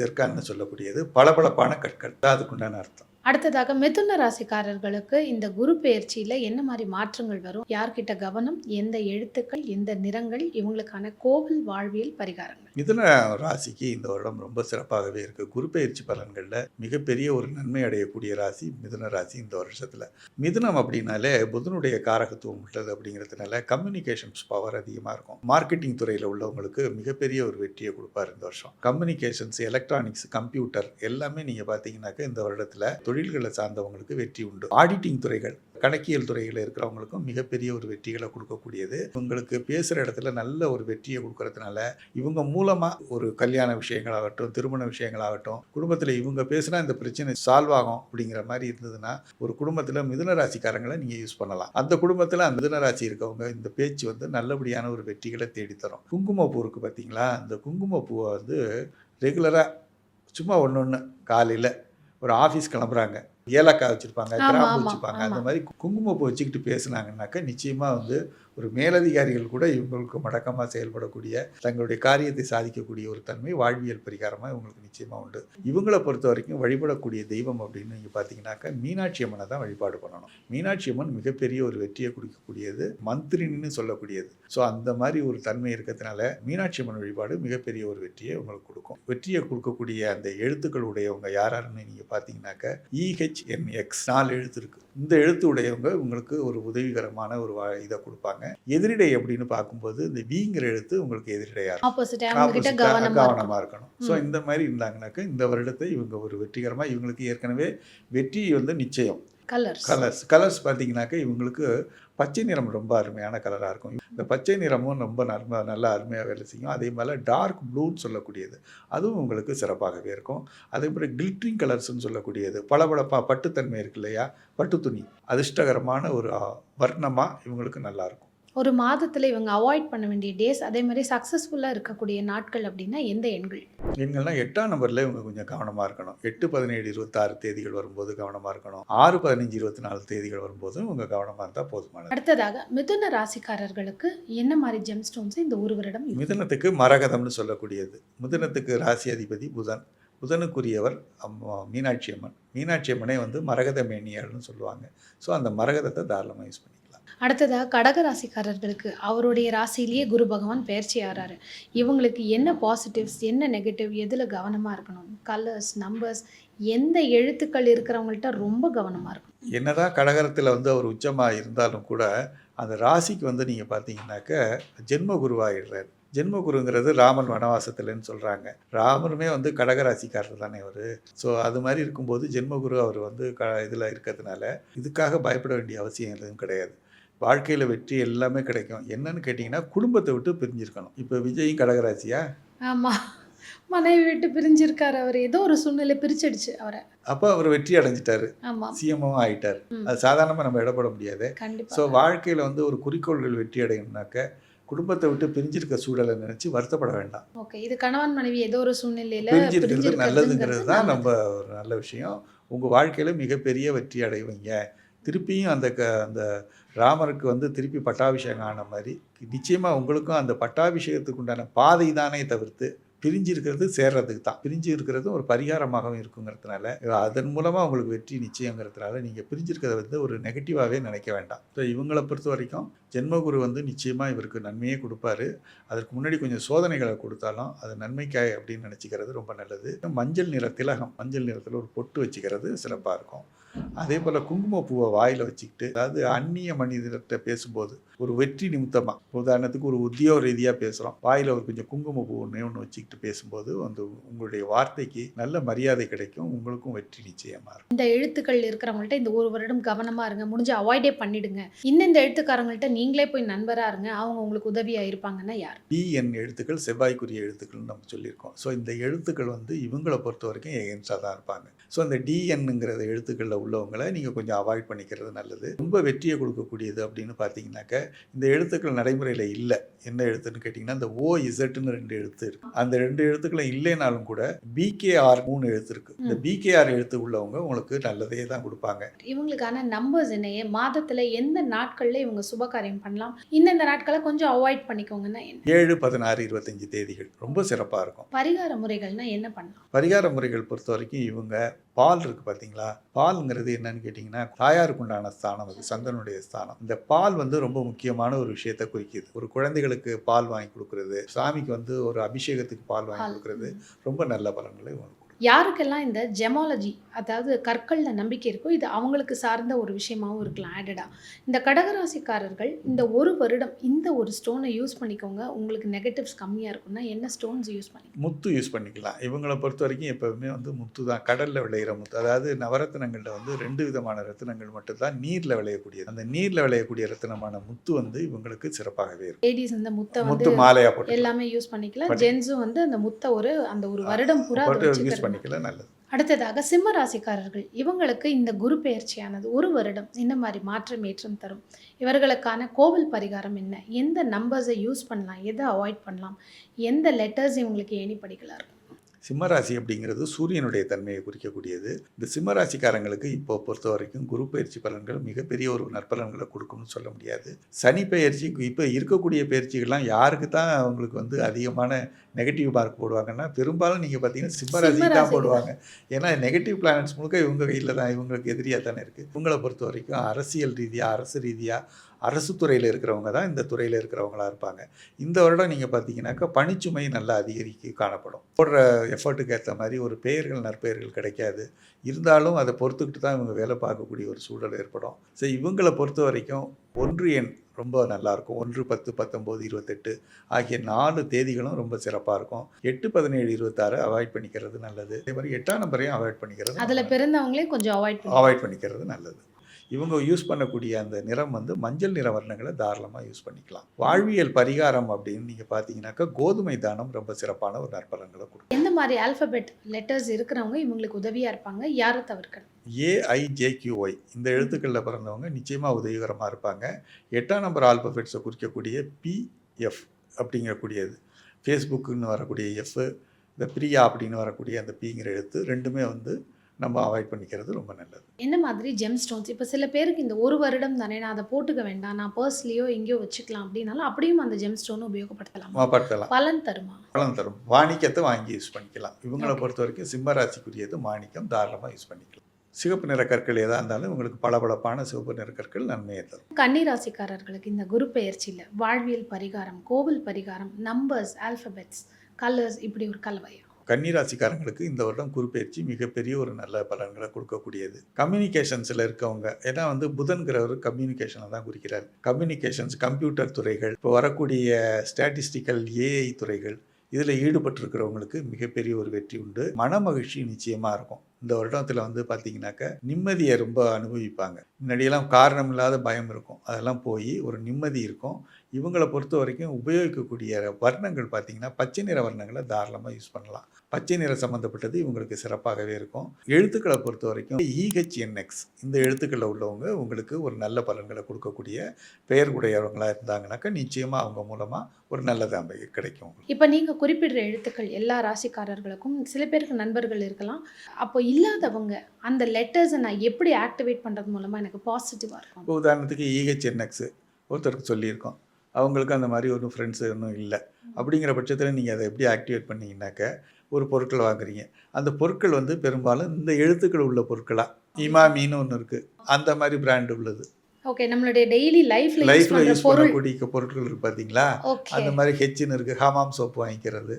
ஜெர்கன்னு சொல்லக்கூடியது பளபளப்பான கற்கள், அதுக்குண்டான அர்த்தம். அடுத்ததாக மிதுன ராசிக்காரர்களுக்கு இந்த குரு பெயர்ச்சியில என்ன மாதிரி மாற்றங்கள் வரும்? யார்கிட்ட கவனம்? எந்த எழுத்துக்கள், எந்த நிறங்கள்? இவங்களுக்கான கோவில் வாழ்வியல் பரிகாரங்கள். மிதுன ராசிக்கு இந்த வருடம் ரொம்ப சிறப்பாகவே இருக்கு. குரு பெயர்ச்சி பலன்கள்ல மிகப்பெரிய ஒரு நன்மை அடையக்கூடிய ராசி மிதுன ராசி இந்த வருஷத்துல. மிதுனம் அப்படின்னாலே புதனுடைய காரகத்துவம் உள்ளது அப்படிங்கிறதுனால கம்யூனிகேஷன்ஸ் பவர் அதிகமாக இருக்கும். மார்க்கெட்டிங் துறையில் உள்ளவங்களுக்கு மிகப்பெரிய ஒரு வெற்றியை கொடுப்பார் இந்த வருஷம். கம்யூனிகேஷன்ஸ், எலக்ட்ரானிக்ஸ், கம்ப்யூட்டர் எல்லாமே நீங்கள் பார்த்தீங்கன்னாக்க இந்த வருடத்தில் தொழில்களை சார்ந்தவங்களுக்கு வெற்றி உண்டு. ஆடிட்டிங் துறைகள், கணக்கியல் துறையில் இருக்கிறவங்களுக்கும் மிகப்பெரிய ஒரு வெற்றிகளை கொடுக்கக்கூடியது. உங்களுக்கு பேசுகிற இடத்துல நல்ல ஒரு வெற்றியை கொடுக்கறதுனால இவங்க மூலமாக ஒரு கல்யாண விஷயங்களாகட்டும், திருமண விஷயங்களாகட்டும், குடும்பத்தில் இவங்க பேசுனா இந்த பிரச்சனை சால்வ் ஆகும் அப்படிங்கிற மாதிரி இருந்ததுன்னா ஒரு குடும்பத்தில் மிதுன ராசிக்காரங்களை நீங்கள் யூஸ் பண்ணலாம். அந்த குடும்பத்தில் அந்த மிதுன ராசி இருக்கவங்க இந்த பேச்சு வந்து நல்லபடியான ஒரு வெற்றிகளை தேடித்தரும். குங்குமப்பூ இருக்குது பார்த்தீங்களா, அந்த குங்குமப்பூவை வந்து ரெகுலராக சும்மா ஒன்று காலையில் ஒரு ஆஃபீஸ் கிளம்புறாங்க, ஏலக்காய் வச்சுருப்பாங்க, கிராம்பு வச்சுருப்பாங்க, அந்த மாதிரி குங்குமப்பூ வச்சுக்கிட்டு பேசுனாங்கன்னாக்கா நிச்சயமாக வந்து ஒரு மேலதிகாரிகள் கூட இவங்களுக்கு மடக்கமாக செயல்படக்கூடிய, தங்களுடைய காரியத்தை சாதிக்கக்கூடிய ஒரு தன்மை வாழ்வியல் பரிகாரமாக இவங்களுக்கு நிச்சயமாக உண்டு. இவங்களை பொறுத்த வரைக்கும் வழிபடக்கூடிய தெய்வம் அப்படின்னு நீங்கள் பார்த்தீங்கன்னாக்கா மீனாட்சி அம்மனை தான் வழிபாடு பண்ணணும். மீனாட்சி அம்மன் மிகப்பெரிய ஒரு வெற்றியை கொடுக்கக்கூடியது, மந்திரின்னு சொல்லக்கூடியது. ஸோ அந்த மாதிரி ஒரு தன்மை இருக்கிறதுனால மீனாட்சி அம்மன் வழிபாடு மிகப்பெரிய ஒரு வெற்றியை உங்களுக்கு கொடுக்கும். வெற்றியை கொடுக்கக்கூடிய அந்த எழுத்துக்கள் உடையவங்க யாராருன்னு நீங்கள் பார்த்தீங்கன்னாக்கா EHNX 4 எழுத்து இருக்குது. இந்த எழுத்து உடையவங்க உங்களுக்கு ஒரு உதவிகரமான ஒரு இதை கொடுப்பாங்க. எதிரிடை அப்படின்னு பார்க்கும்போது இந்த விங்கிற எழுத்து உங்களுக்கு எதிரிடையாக கவனமாக இருக்கணும். ஸோ இந்த மாதிரி இருந்தாங்கன்னாக்கா இந்த வருடத்தை இவங்க ஒரு வெற்றிகரமாக, இவங்களுக்கு ஏற்கனவே வெற்றி வந்து நிச்சயம். கலர்ஸ் பார்த்தீங்கன்னாக்கா இவங்களுக்கு பச்சை நிறம் ரொம்ப அருமையான கலராக இருக்கும். இந்த பச்சை நிறமும் ரொம்ப நல்லா அருமையாக வேலை செய்யும். அதே மாதிரி டார்க் ப்ளூன்னு சொல்லக்கூடியது அதுவும் உங்களுக்கு சிறப்பாகவே இருக்கும். அதே மாதிரி கிளிட்ரிங் கலர்ஸ்ன்னு சொல்லக்கூடியது பளபளப்பாக பட்டுத்தன்மை இருக்கு இல்லையா, பட்டு துணி அதிர்ஷ்டகரமான ஒரு வர்ணமாக இவங்களுக்கு நல்லாயிருக்கும். ஒரு மாதத்தில் இவங்க அவாய்ட் பண்ண வேண்டிய டேஸ், அதே மாதிரி சக்ஸஸ்ஃபுல்லாக இருக்கக்கூடிய நாட்கள் அப்படின்னா எந்த எண்கள்? எண்கள்லாம் 8ஆம் நம்பரில் இவங்க கொஞ்சம் கவனமாக இருக்கணும். 8, 17, 26 தேதிகள் வரும்போது கவனமாக இருக்கணும். 6, 15, 24 தேதிகள் வரும்போதும் இவங்க கவனமாக இருந்தால் போதுமானது. அடுத்ததாக மிதுன ராசிக்காரர்களுக்கு என்ன மாதிரி ஜெம் ஸ்டோன்ஸ் இந்த ஒரு வருடம்? மிதுனத்துக்கு மரகதம்னு சொல்லக்கூடியது. மிதுனத்துக்கு ராசி அதிபதி புதன். புதனுக்குரியவர் மீனாட்சி அம்மன். மீனாட்சி அம்மனே வந்து மரகத மேனியாள்னு சொல்லுவாங்க. ஸோ அந்த மரகதத்தை தாராளமாக யூஸ் பண்ணிக்கலாம். அடுத்ததாக கடக ராசிக்காரர்களுக்கு அவருடைய ராசியிலேயே குரு பகவான் பெயர்ச்சி ஆகிறாரு. இவங்களுக்கு என்ன பாசிட்டிவ்ஸ், என்ன நெகட்டிவ், எதில் கவனமாக இருக்கணும்? கலர்ஸ், நம்பர்ஸ், எந்த எழுத்துக்கள் இருக்கிறவங்கள்ட்ட ரொம்ப கவனமாக இருக்கணும்? என்னதான் கடகரத்தில் வந்து அவர் உச்சமாக இருந்தாலும் கூட அந்த ராசிக்கு வந்து நீங்கள் பார்த்தீங்கன்னாக்க ஜென்ம குருவாகிடுறாரு. ஜென்மகுருங்கிறது ராமன் வனவாசத்துலன்னு சொல்கிறாங்க. ராமருமே வந்து கடகராசிக்காரர் தானே அவர். ஸோ அது மாதிரி இருக்கும்போது ஜென்மகுரு அவர் வந்து இதில் இருக்கிறதுனால இதுக்காக பயப்பட வேண்டிய அவசியம் எதுவும் கிடையாது. வாழ்க்கையில் வெற்றி எல்லாமே கிடைக்கும். என்னன்னு கேட்டிங்கன்னா குடும்பத்தை விட்டு பிரிஞ்சிருக்கணும். இப்போ விஜயும் கடகராசியா? ஆமாம், மனைவி விட்டு பிரிஞ்சிருக்காரு. அவர் ஏதோ ஒரு சூழ்நிலை பிரிச்சிடுச்சு அவரை. அப்போ அவர் வெற்றி அடைஞ்சிட்டாரு, சிஎம்மும் ஆகிட்டார். அது சாதாரணமாக நம்ம இடப்பட முடியாது. ஸோ வாழ்க்கையில் வந்து ஒரு குறிக்கோள்கள் வெற்றி அடையணும்னாக்க குடும்பத்தை விட்டு பிரிஞ்சிருக்க சூழலை நினைச்சு வருத்தப்பட வேண்டாம். ஓகே, இது கணவன் மனைவி ஏதோ ஒரு சூழ்நிலையில பிரிஞ்சிருக்கிறது நல்லதுங்கிறது தான் நம்ம ஒரு நல்ல விஷயம். உங்கள் வாழ்க்கையில் மிகப்பெரிய வெற்றி அடைவீங்க. திருப்பியும் அந்த ராமருக்கு வந்து திருப்பி பட்டாபிஷேகம் ஆன மாதிரி நிச்சயமாக உங்களுக்கும் அந்த பட்டாபிஷேகத்துக்கு உண்டான பாதை தானே தவிர்த்து பிரிஞ்சு இருக்கிறது சேர்றதுக்கு தான். பிரிஞ்சு இருக்கிறது ஒரு பரிகாரமாகவும் இருக்குங்கிறதுனால அதன் மூலமாக உங்களுக்கு வெற்றி நிச்சயங்கிறதுனால நீங்கள் பிரிஞ்சிருக்கிறத வந்து ஒரு நெகட்டிவாகவே நினைக்க வேண்டாம். ஸோ இவங்களை பொறுத்த வரைக்கும் ஜென்மகுரு வந்து நிச்சயமாக இவருக்கு நன்மையே கொடுப்பாரு. அதற்கு முன்னாடி கொஞ்சம் சோதனைகளை கொடுத்தாலும் அது நன்மைக்காய் அப்படின்னு நினச்சிக்கிறது ரொம்ப நல்லது. மஞ்சள் நிற திலகம், மஞ்சள் நிறத்தில் ஒரு பொட்டு வச்சுக்கிறது சிறப்பாக இருக்கும். அதே போல் குங்குமப்பூவை வாயில் வச்சுக்கிட்டு, அதாவது அந்நிய மனிதர்கிட்ட பேசும்போது ஒரு வெற்றி நிமித்தமாக, உதாரணத்துக்கு ஒரு உத்தியோக ரீதியாக பேசுகிறோம், வாயில் ஒரு கொஞ்சம் குங்குமப்பூ ஒன்று வச்சுக்கிட்டு பேசும்போது வந்து உங்களுடைய வார்த்தைக்கு நல்ல மரியாதை கிடைக்கும், உங்களுக்கும் வெற்றி நிச்சயமாக இருக்கும். இந்த எழுத்துக்கள் இருக்கிறவங்கள்ட்ட இந்த ஒரு வருடம் கவனமாக இருங்க, முடிஞ்ச அவாய்டே பண்ணிடுங்க, இந்த எழுத்துக்காரங்கள்ட்ட நீங்களே போய் நண்பராக இருங்க, அவங்க உங்களுக்கு உதவியாக இருப்பாங்கன்னா யார்? டிஎன் எழுத்துக்கள் செவ்வாய்க்குரிய எழுத்துக்கள்னு நம்ம சொல்லியிருக்கோம். ஸோ இந்த எழுத்துக்கள் வந்து இவங்களை பொறுத்த வரைக்கும் எகென்ஸ்டாக தான் இருப்பாங்க. ஸோ அந்த டிஎன்னுங்கிற எழுத்துக்களில் உள்ளவங்களை நீங்கள் கொஞ்சம் அவாய்ட் பண்ணிக்கிறது நல்லது. ரொம்ப வெற்றியை கொடுக்கக்கூடியது அப்படின்னு பார்த்தீங்கன்னாக்க, இந்த எழுத்துக்கள் நடைமுறையில் இல்லை. என்ன எழுத்துன்னு கேட்டிங்கன்னா, இந்த ஓஇசட்னு 2 எழுத்து இருக்குது. அந்த 2 எழுத்துக்களும் இல்லைனாலும் கூட பிகேஆர் 3 எழுத்து இருக்குது. இந்த பிகேஆர் எழுத்து உள்ளவங்க உங்களுக்கு நல்லதே தான் கொடுப்பாங்க. இவங்களுக்கான நம்பர்ஸ் என்ன, மாதத்தில் எந்த நாட்களில் இவங்க சுபகாரியம் பண்ணலாம், இந்தந்த நாட்களை கொஞ்சம் அவாய்ட் பண்ணிக்கோங்கன்னா என்ன? 7, 16, 25 தேதிகள் ரொம்ப சிறப்பாக இருக்கும். பரிகார முறைகள்னா என்ன பண்ணலாம்? பரிகார முறைகள் பொறுத்த வரைக்கும் இவங்க பால் இருக்குது பார்த்தீங்களா, பால்ங்கிறது என்னன்னு கேட்டிங்கன்னா, தாயாருக்கு உண்டான ஸ்தானம், அது சந்தனுடைய ஸ்தானம். இந்த பால் வந்து ரொம்ப முக்கியமான ஒரு விஷயத்தை குறிக்குது. ஒரு குழந்தைகளுக்கு பால் வாங்கி கொடுக்குறது, சாமிக்கு வந்து ஒரு அபிஷேகத்துக்கு பால் வாங்கி கொடுக்குறது ரொம்ப நல்ல பலன்களை கொடுக்கும். யாருக்கெல்லாம் இந்த ஜெமாலஜி, அதாவது கற்களில் நம்பிக்கை இருக்கோ, இது அவங்களுக்கு சார்ந்த ஒரு விஷயமாகவும் இருக்கலாம் ஆடடாக. இந்த கடகராசிக்காரர்கள் இந்த ஒரு வருடம் இந்த ஒரு ஸ்டோனை யூஸ் பண்ணிக்கோங்க, உங்களுக்கு நெகட்டிவ்ஸ் கம்மியாக இருக்கும்னா என்ன ஸ்டோன்ஸ் யூஸ் பண்ணிக்கலாம்? முத்து யூஸ் பண்ணிக்கலாம். இவங்களை பொறுத்த வரைக்கும் எப்போவுமே வந்து முத்து தான், கடலில் விளையிற முத்து. அதாவது நவரத்தினங்களில் வந்து 2 விதமான ரத்தினங்கள் மட்டும்தான் நீரில் விளையக்கூடியது. அந்த நீரில் விளையக்கூடிய ரத்தினமான முத்து வந்து இவங்களுக்கு சிறப்பாகவே இருக்கும். லேடிஸ் இந்த முத்தை முத்து வந்து மாலையாக போட்டு எல்லாமே யூஸ் பண்ணிக்கலாம், ஜென்ஸும் வந்து அந்த முத்தை அந்த ஒரு வருடம் பூரா அதை யூஸ் வச்சுக்கிறது. பண்ணிக்கலாம், நல்லது. அடுத்ததாக சிம்ம ராசிக்காரர்கள், இவங்களுக்கு இந்த குரு பெயர்ச்சியானது ஒரு வருடம் இந்த மாதிரி மாற்றம் ஏற்றம் தரும். இவர்களுக்கான கோவில் பரிகாரம் என்ன, எந்த நம்பர்ஸை யூஸ் பண்ணலாம், எதை அவாய்ட் பண்ணலாம், எந்த லெட்டர்ஸ் இவங்களுக்கு ஏணி படிக்கலாம் இருக்கும்? சிம்மராசி அப்படிங்கிறது சூரியனுடைய தன்மையை குறிக்கக்கூடியது. இந்த சிம்மராசிக்காரங்களுக்கு இப்போ பொறுத்த வரைக்கும் குரு பயிற்சி பலன்கள் மிகப்பெரிய ஒரு நற்பலன்களை கொடுக்கும்னு சொல்ல முடியாது. சனி பயிற்சி, இப்போ இருக்கக்கூடிய பயிற்சிகள்லாம் யாருக்கு தான் அவங்களுக்கு வந்து அதிகமான நெகட்டிவ் மார்க் போடுவாங்கன்னா, பெரும்பாலும் நீங்கள் பார்த்தீங்கன்னா சிம்மராசி தான் போடுவாங்க. ஏன்னா நெகட்டிவ் பிளானட்ஸ் முழுக்க இவங்க கையில் தான், இவங்களுக்கு எதிரியாக தானே இருக்குது. இவங்களை பொறுத்த வரைக்கும் அரசியல் ரீதியாக, அரசு ரீதியாக, அரசு துறையில் இருக்கிறவங்க தான் இந்த துறையில் இருக்கிறவங்களா இருப்பாங்க. இந்த வருடம் நீங்கள் பார்த்தீங்கன்னாக்கா பணிச்சுமை நல்லா அதிகரிக்க காணப்படும். போடுற எஃபர்ட்டுக்கு ஏற்ற மாதிரி ஒரு பெயர்கள் நற்பெயர்கள் கிடைக்காது. இருந்தாலும் அதை பொறுத்துக்கிட்டு தான் இவங்க வேலை பார்க்கக்கூடிய ஒரு சூழல் ஏற்படும். ஸோ இவங்களை பொறுத்த வரைக்கும் 1 எண் ரொம்ப நல்லாயிருக்கும். 1, 10, 19, 28 ஆகிய 4 தேதிகளும் ரொம்ப சிறப்பாக இருக்கும். 8, 17, 26 அவாய்ட் பண்ணிக்கிறது நல்லது. அதே மாதிரி 8ஆம் நம்பரையும் அவாய்ட் பண்ணிக்கிறது, அதில் பிறந்தவங்களே கொஞ்சம் அவாய்ட் பண்ணிக்கிறது நல்லது. இவங்க யூஸ் பண்ணக்கூடிய அந்த நிறம் வந்து மஞ்சள் நிற வர்ணங்களை தாராளமாக யூஸ் பண்ணிக்கலாம். வாழ்வியல் பரிகாரம் அப்படின்னு நீங்கள் பார்த்தீங்கன்னாக்கா கோதுமை தானம் ரொம்ப சிறப்பான ஒரு நற்பலன்களை கொடுக்கும். எந்த மாதிரி ஆல்ஃபபெட் லெட்டர்ஸ் இருக்கிறவங்க இவங்களுக்கு உதவியாக இருப்பாங்க, யாரை தவிர்க்கணும்? AIJQY இந்த எழுத்துக்களில் பிறந்தவங்க நிச்சயமாக உதவிகரமாக இருப்பாங்க. 8ஆம் நம்பர் ஆல்பபெட்ஸை குறிக்கக்கூடிய PF அப்படிங்கக்கூடியது, ஃபேஸ்புக்குன்னு வரக்கூடிய F, இந்த பிரியா அப்படின்னு வரக்கூடிய அந்த Pங்கிற எழுத்து, ரெண்டுமே வந்து நம்ம அவாய்ட் பண்ணிக்கிறது ரொம்ப நல்லது. என்ன மாதிரி ஜெம் ஸ்டோன்ஸ், இப்போ சில பேருக்கு இந்த ஒரு வருடம் தானே, நான் அதை போட்டுக்க வேண்டாம், நான் பர்ஸ்லேயோ எங்கேயோ வச்சுக்கலாம் அப்படின்னாலும் அப்படியும் அந்த ஜெம் ஸ்டோன் உபயோகப்படுத்தலாம், பலன் தருமா? பலன் தரும். மாணிக்கத்தை வாங்கி யூஸ் பண்ணிக்கலாம். இவங்களை பொறுத்த வரைக்கும் சிம்ம ராசிக்குரியது மாணிக்கம், தாராளமாக யூஸ் பண்ணிக்கலாம். சிவப்பு நிற கற்கள் எதாக இருந்தாலும் உங்களுக்கு பளபளப்பான சிவப்பு நிற கற்கள் நன்மையை தரும். கன்னிராசிக்காரர்களுக்கு இந்த குரு பெயர்ச்சியில் வாழ்வியல் பரிகாரம், கோவில் பரிகாரம், நம்பர்ஸ், ஆல்ஃபபெட்ஸ், கலர்ஸ், இப்படி ஒரு கலவையா? கன்னிராசிக்காரங்களுக்கு இந்த வருடம் குரு பயிற்சி மிகப்பெரிய ஒரு நல்ல பலன்களை கொடுக்கக்கூடியது. கம்யூனிகேஷன்ஸில் இருக்கவங்க, ஏன்னா வந்து புதன்கிறவர் கம்யூனிகேஷனை தான் குறிக்கிறார். கம்யூனிகேஷன்ஸ், கம்ப்யூட்டர் துறைகள், இப்போ வரக்கூடிய ஸ்டாட்டிஸ்டிக்கல் ஏஐ துறைகள், இதில் ஈடுபட்டிருக்கிறவங்களுக்கு மிகப்பெரிய ஒரு வெற்றி உண்டு. மன மகிழ்ச்சி நிச்சயமாக இருக்கும். இந்த வருடத்தில் வந்து பார்த்திங்கனாக்கா நிம்மதியை ரொம்ப அனுபவிப்பாங்க. முன்னாடியெல்லாம் காரணம் இல்லாத பயம் இருக்கும், அதெல்லாம் போய் ஒரு நிம்மதி இருக்கும். இவங்களை பொறுத்த வரைக்கும் உபயோகிக்கக்கூடிய வர்ணங்கள் பார்த்திங்கன்னா பச்சை நிற வர்ணங்களை தாராளமாக யூஸ் பண்ணலாம். பச்சை நிற சம்மந்தப்பட்டது இவங்களுக்கு சிறப்பாகவே இருக்கும். எழுத்துக்களை பொறுத்த வரைக்கும் EHNX இந்த எழுத்துக்களில் உள்ளவங்க உங்களுக்கு ஒரு நல்ல பலன்களை கொடுக்கக்கூடிய பெயர் உடையவங்களாக இருந்தாங்கனாக்கா நிச்சயமாக அவங்க மூலமாக ஒரு நல்லது அமைய கிடைக்கும். இப்போ நீங்கள் குறிப்பிடுற எழுத்துக்கள் எல்லா ராசிக்காரர்களுக்கும், சில பேருக்கு நண்பர்கள் இருக்கலாம், அப்போ இல்லாதவங்க அந்த லெட்டர்ஸை நான் எப்படி ஆக்டிவேட் பண்ணுறது மூலமாக எனக்கு பாசிட்டிவாக இருக்கும்? இப்போ உதாரணத்துக்கு EHNX ஒருத்தருக்கு சொல்லியிருக்கோம், அவங்களுக்கு அந்த மாதிரி ஒரு ஃப்ரெண்ட்ஸ் இன்னும் இல்லை. அப்படிங்கிற பட்சத்தில் நீங்கள் அதை எப்படி ஆக்டிவேட் பண்ணிங்கனாக்க, ஒரு பொருட்கள் வாங்குறீங்க, அந்த பொருட்கள் வந்து பெரும்பாலும் இந்த எழுத்துக்கள் உள்ள பொருட்களாக, இமாமின்னு ஒன்று இருக்குது, அந்த மாதிரி பிராண்ட் உள்ளது. ஓகே, நம்மளுடைய டெய்லி லைஃப்பில் யூஸ் பண்ணக்கூடிய பொருட்கள் இருக்குது பார்த்தீங்களா, அந்த மாதிரி ஹெச்ன்னு இருக்குது, ஹமாம் சோப்பு வாங்கிக்கிறது,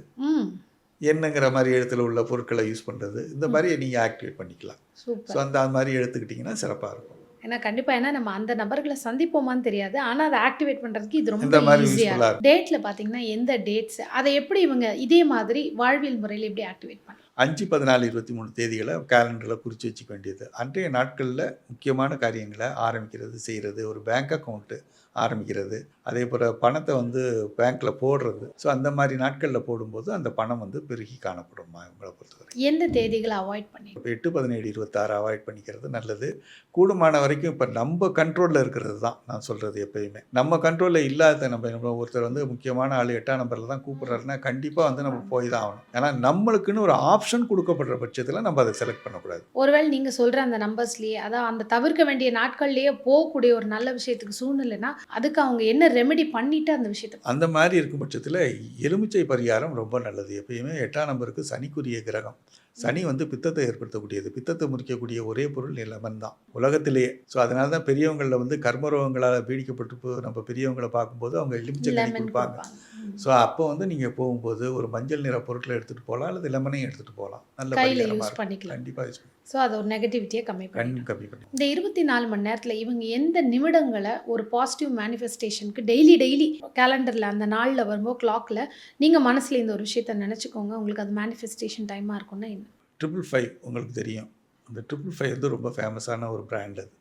என்னங்கிற மாதிரி எழுத்தில் உள்ள பொருட்களை யூஸ் பண்ணுறது, இந்த மாதிரி நீங்கள் ஆக்டிவேட் பண்ணிக்கலாம். So super. அந்த மாதிரி எடுத்துக்கிட்டிங்கன்னா சிறப்பாக இருக்கும். ஏன்னா கண்டிப்பா ஏன்னா நம்ம அந்த நபர்களை சந்திப்போமான்னு தெரியாது. ஆனா அதை ஆக்டிவேட் பண்றதுக்கு இது ரொம்ப இந்த மாதிரி ஈஸியா யூஸ்ஃபுல்லாக இருக்கும். டேட்ல பாத்தீங்கன்னா எந்த டேட்ஸ் அதை எப்படி இவங்க இதே மாதிரி வாழ்வியல் முறையில் எப்படி ஆக்டிவேட் பண்ணலாம்? 5, 14, 23 தேதிகளை கேலண்டரில் குறித்து வச்சுக்க வேண்டியது. அன்றைய நாட்களில் முக்கியமான காரியங்களை ஆரம்பிக்கிறது, செய்கிறது, ஒரு பேங்க் அக்கௌண்ட்டு ஆரம்பிக்கிறது, அதே போல் பணத்தை வந்து பேங்க்கில் போடுறது. ஸோ அந்த மாதிரி நாட்களில் போடும்போது அந்த பணம் வந்து பெருகி காணப்படுமா இவங்களை பொறுத்தவரை. எந்த தேதிகளை அவாய்ட் பண்ணி? இப்போ 8, 17, 26 அவாய்ட் பண்ணிக்கிறது நல்லது. கூடுமான வரைக்கும் இப்போ நம்ம கண்ட்ரோலில் இருக்கிறது தான் நான் சொல்கிறது. எப்பயுமே நம்ம கண்ட்ரோலில் இல்லாத நம்ம ஒருத்தர் வந்து முக்கியமான ஆள் 8ஆம் நம்பரில் தான் கூப்பிட்றாருன்னா கண்டிப்பாக வந்து நம்ம போய் தான் ஆகணும். ஏன்னா நம்மளுக்குன்னு ஒரு ஆப்ஷன் கொடுக்கப்படுற பட்சத்தில் நம்ம அதை செலக்ட் பண்ணக்கூடாது. ஒருவேளை நீங்க சொல்ற அந்த நம்பர்ஸ்லயே அதான் அந்த தவிர்க்க வேண்டிய நாட்கள்லயே போகக்கூடிய ஒரு நல்ல விஷயத்துக்கு சூழ்நிலைனா அதுக்கு அவங்க என்ன ரெமெடி பண்ணிட்டு அந்த விஷயத்தை அந்த மாதிரி இருக்கும் பட்சத்தில் எலுமிச்சை பரிகாரம் ரொம்ப நல்லது. எப்பயுமே 8ஆம் நம்பருக்கு சனிக்குரிய கிரகம். சனி வந்து பித்தத்தை ஏற்படுத்தக்கூடியது. பித்தத்தை முறிக்கக்கூடிய ஒரே பொருள் லெமன் தான் உலகத்திலேயே. ஸோ அதனால தான் பெரியவங்களில் வந்து கர்மரோகங்களால் பீடிக்கப்பட்டு நம்ம பெரியவங்களை பார்க்கும்போது அவங்க எலுமிச்சை கனி லெமன் கொடுப்பாங்க. கொடுப்பாங்க. ஸோ அப்போ வந்து நீங்கள் போகும்போது ஒரு மஞ்சள் நிற பொருட்களை எடுத்துகிட்டு போகலாம், அல்லது லெமனையும் எடுத்துகிட்டு போகலாம். நல்ல கையில பரிகாரமாக யூஸ் இருக்கும். பண்ணிக்கலாம். கண்டிப்பாக யூஸ் பண்ணி ஸோ அது ஒரு நெகட்டிவிட்டியை கம்மி பண்ணி கம்மி பண்ணி இந்த 24 மணி நேரத்தில் இவங்க எந்த நிமிடங்களை ஒரு பாசிட்டிவ் மேனிஃபெஸ்டேஷனுக்கு டெய்லி கேலண்டரில் அந்த நாளில் வரும்போது கிளாக்கில் நீங்கள் மனசில் இந்த ஒரு விஷயத்த நினச்சிக்கோங்க, உங்களுக்கு அது மேனிஃபெஸ்டேஷன் டைமாக இருக்கும்னா என்ன? 555 உங்களுக்கு தெரியும். அந்த 555 வந்து ரொம்ப ஃபேமஸான ஒரு பிராண்ட் அது.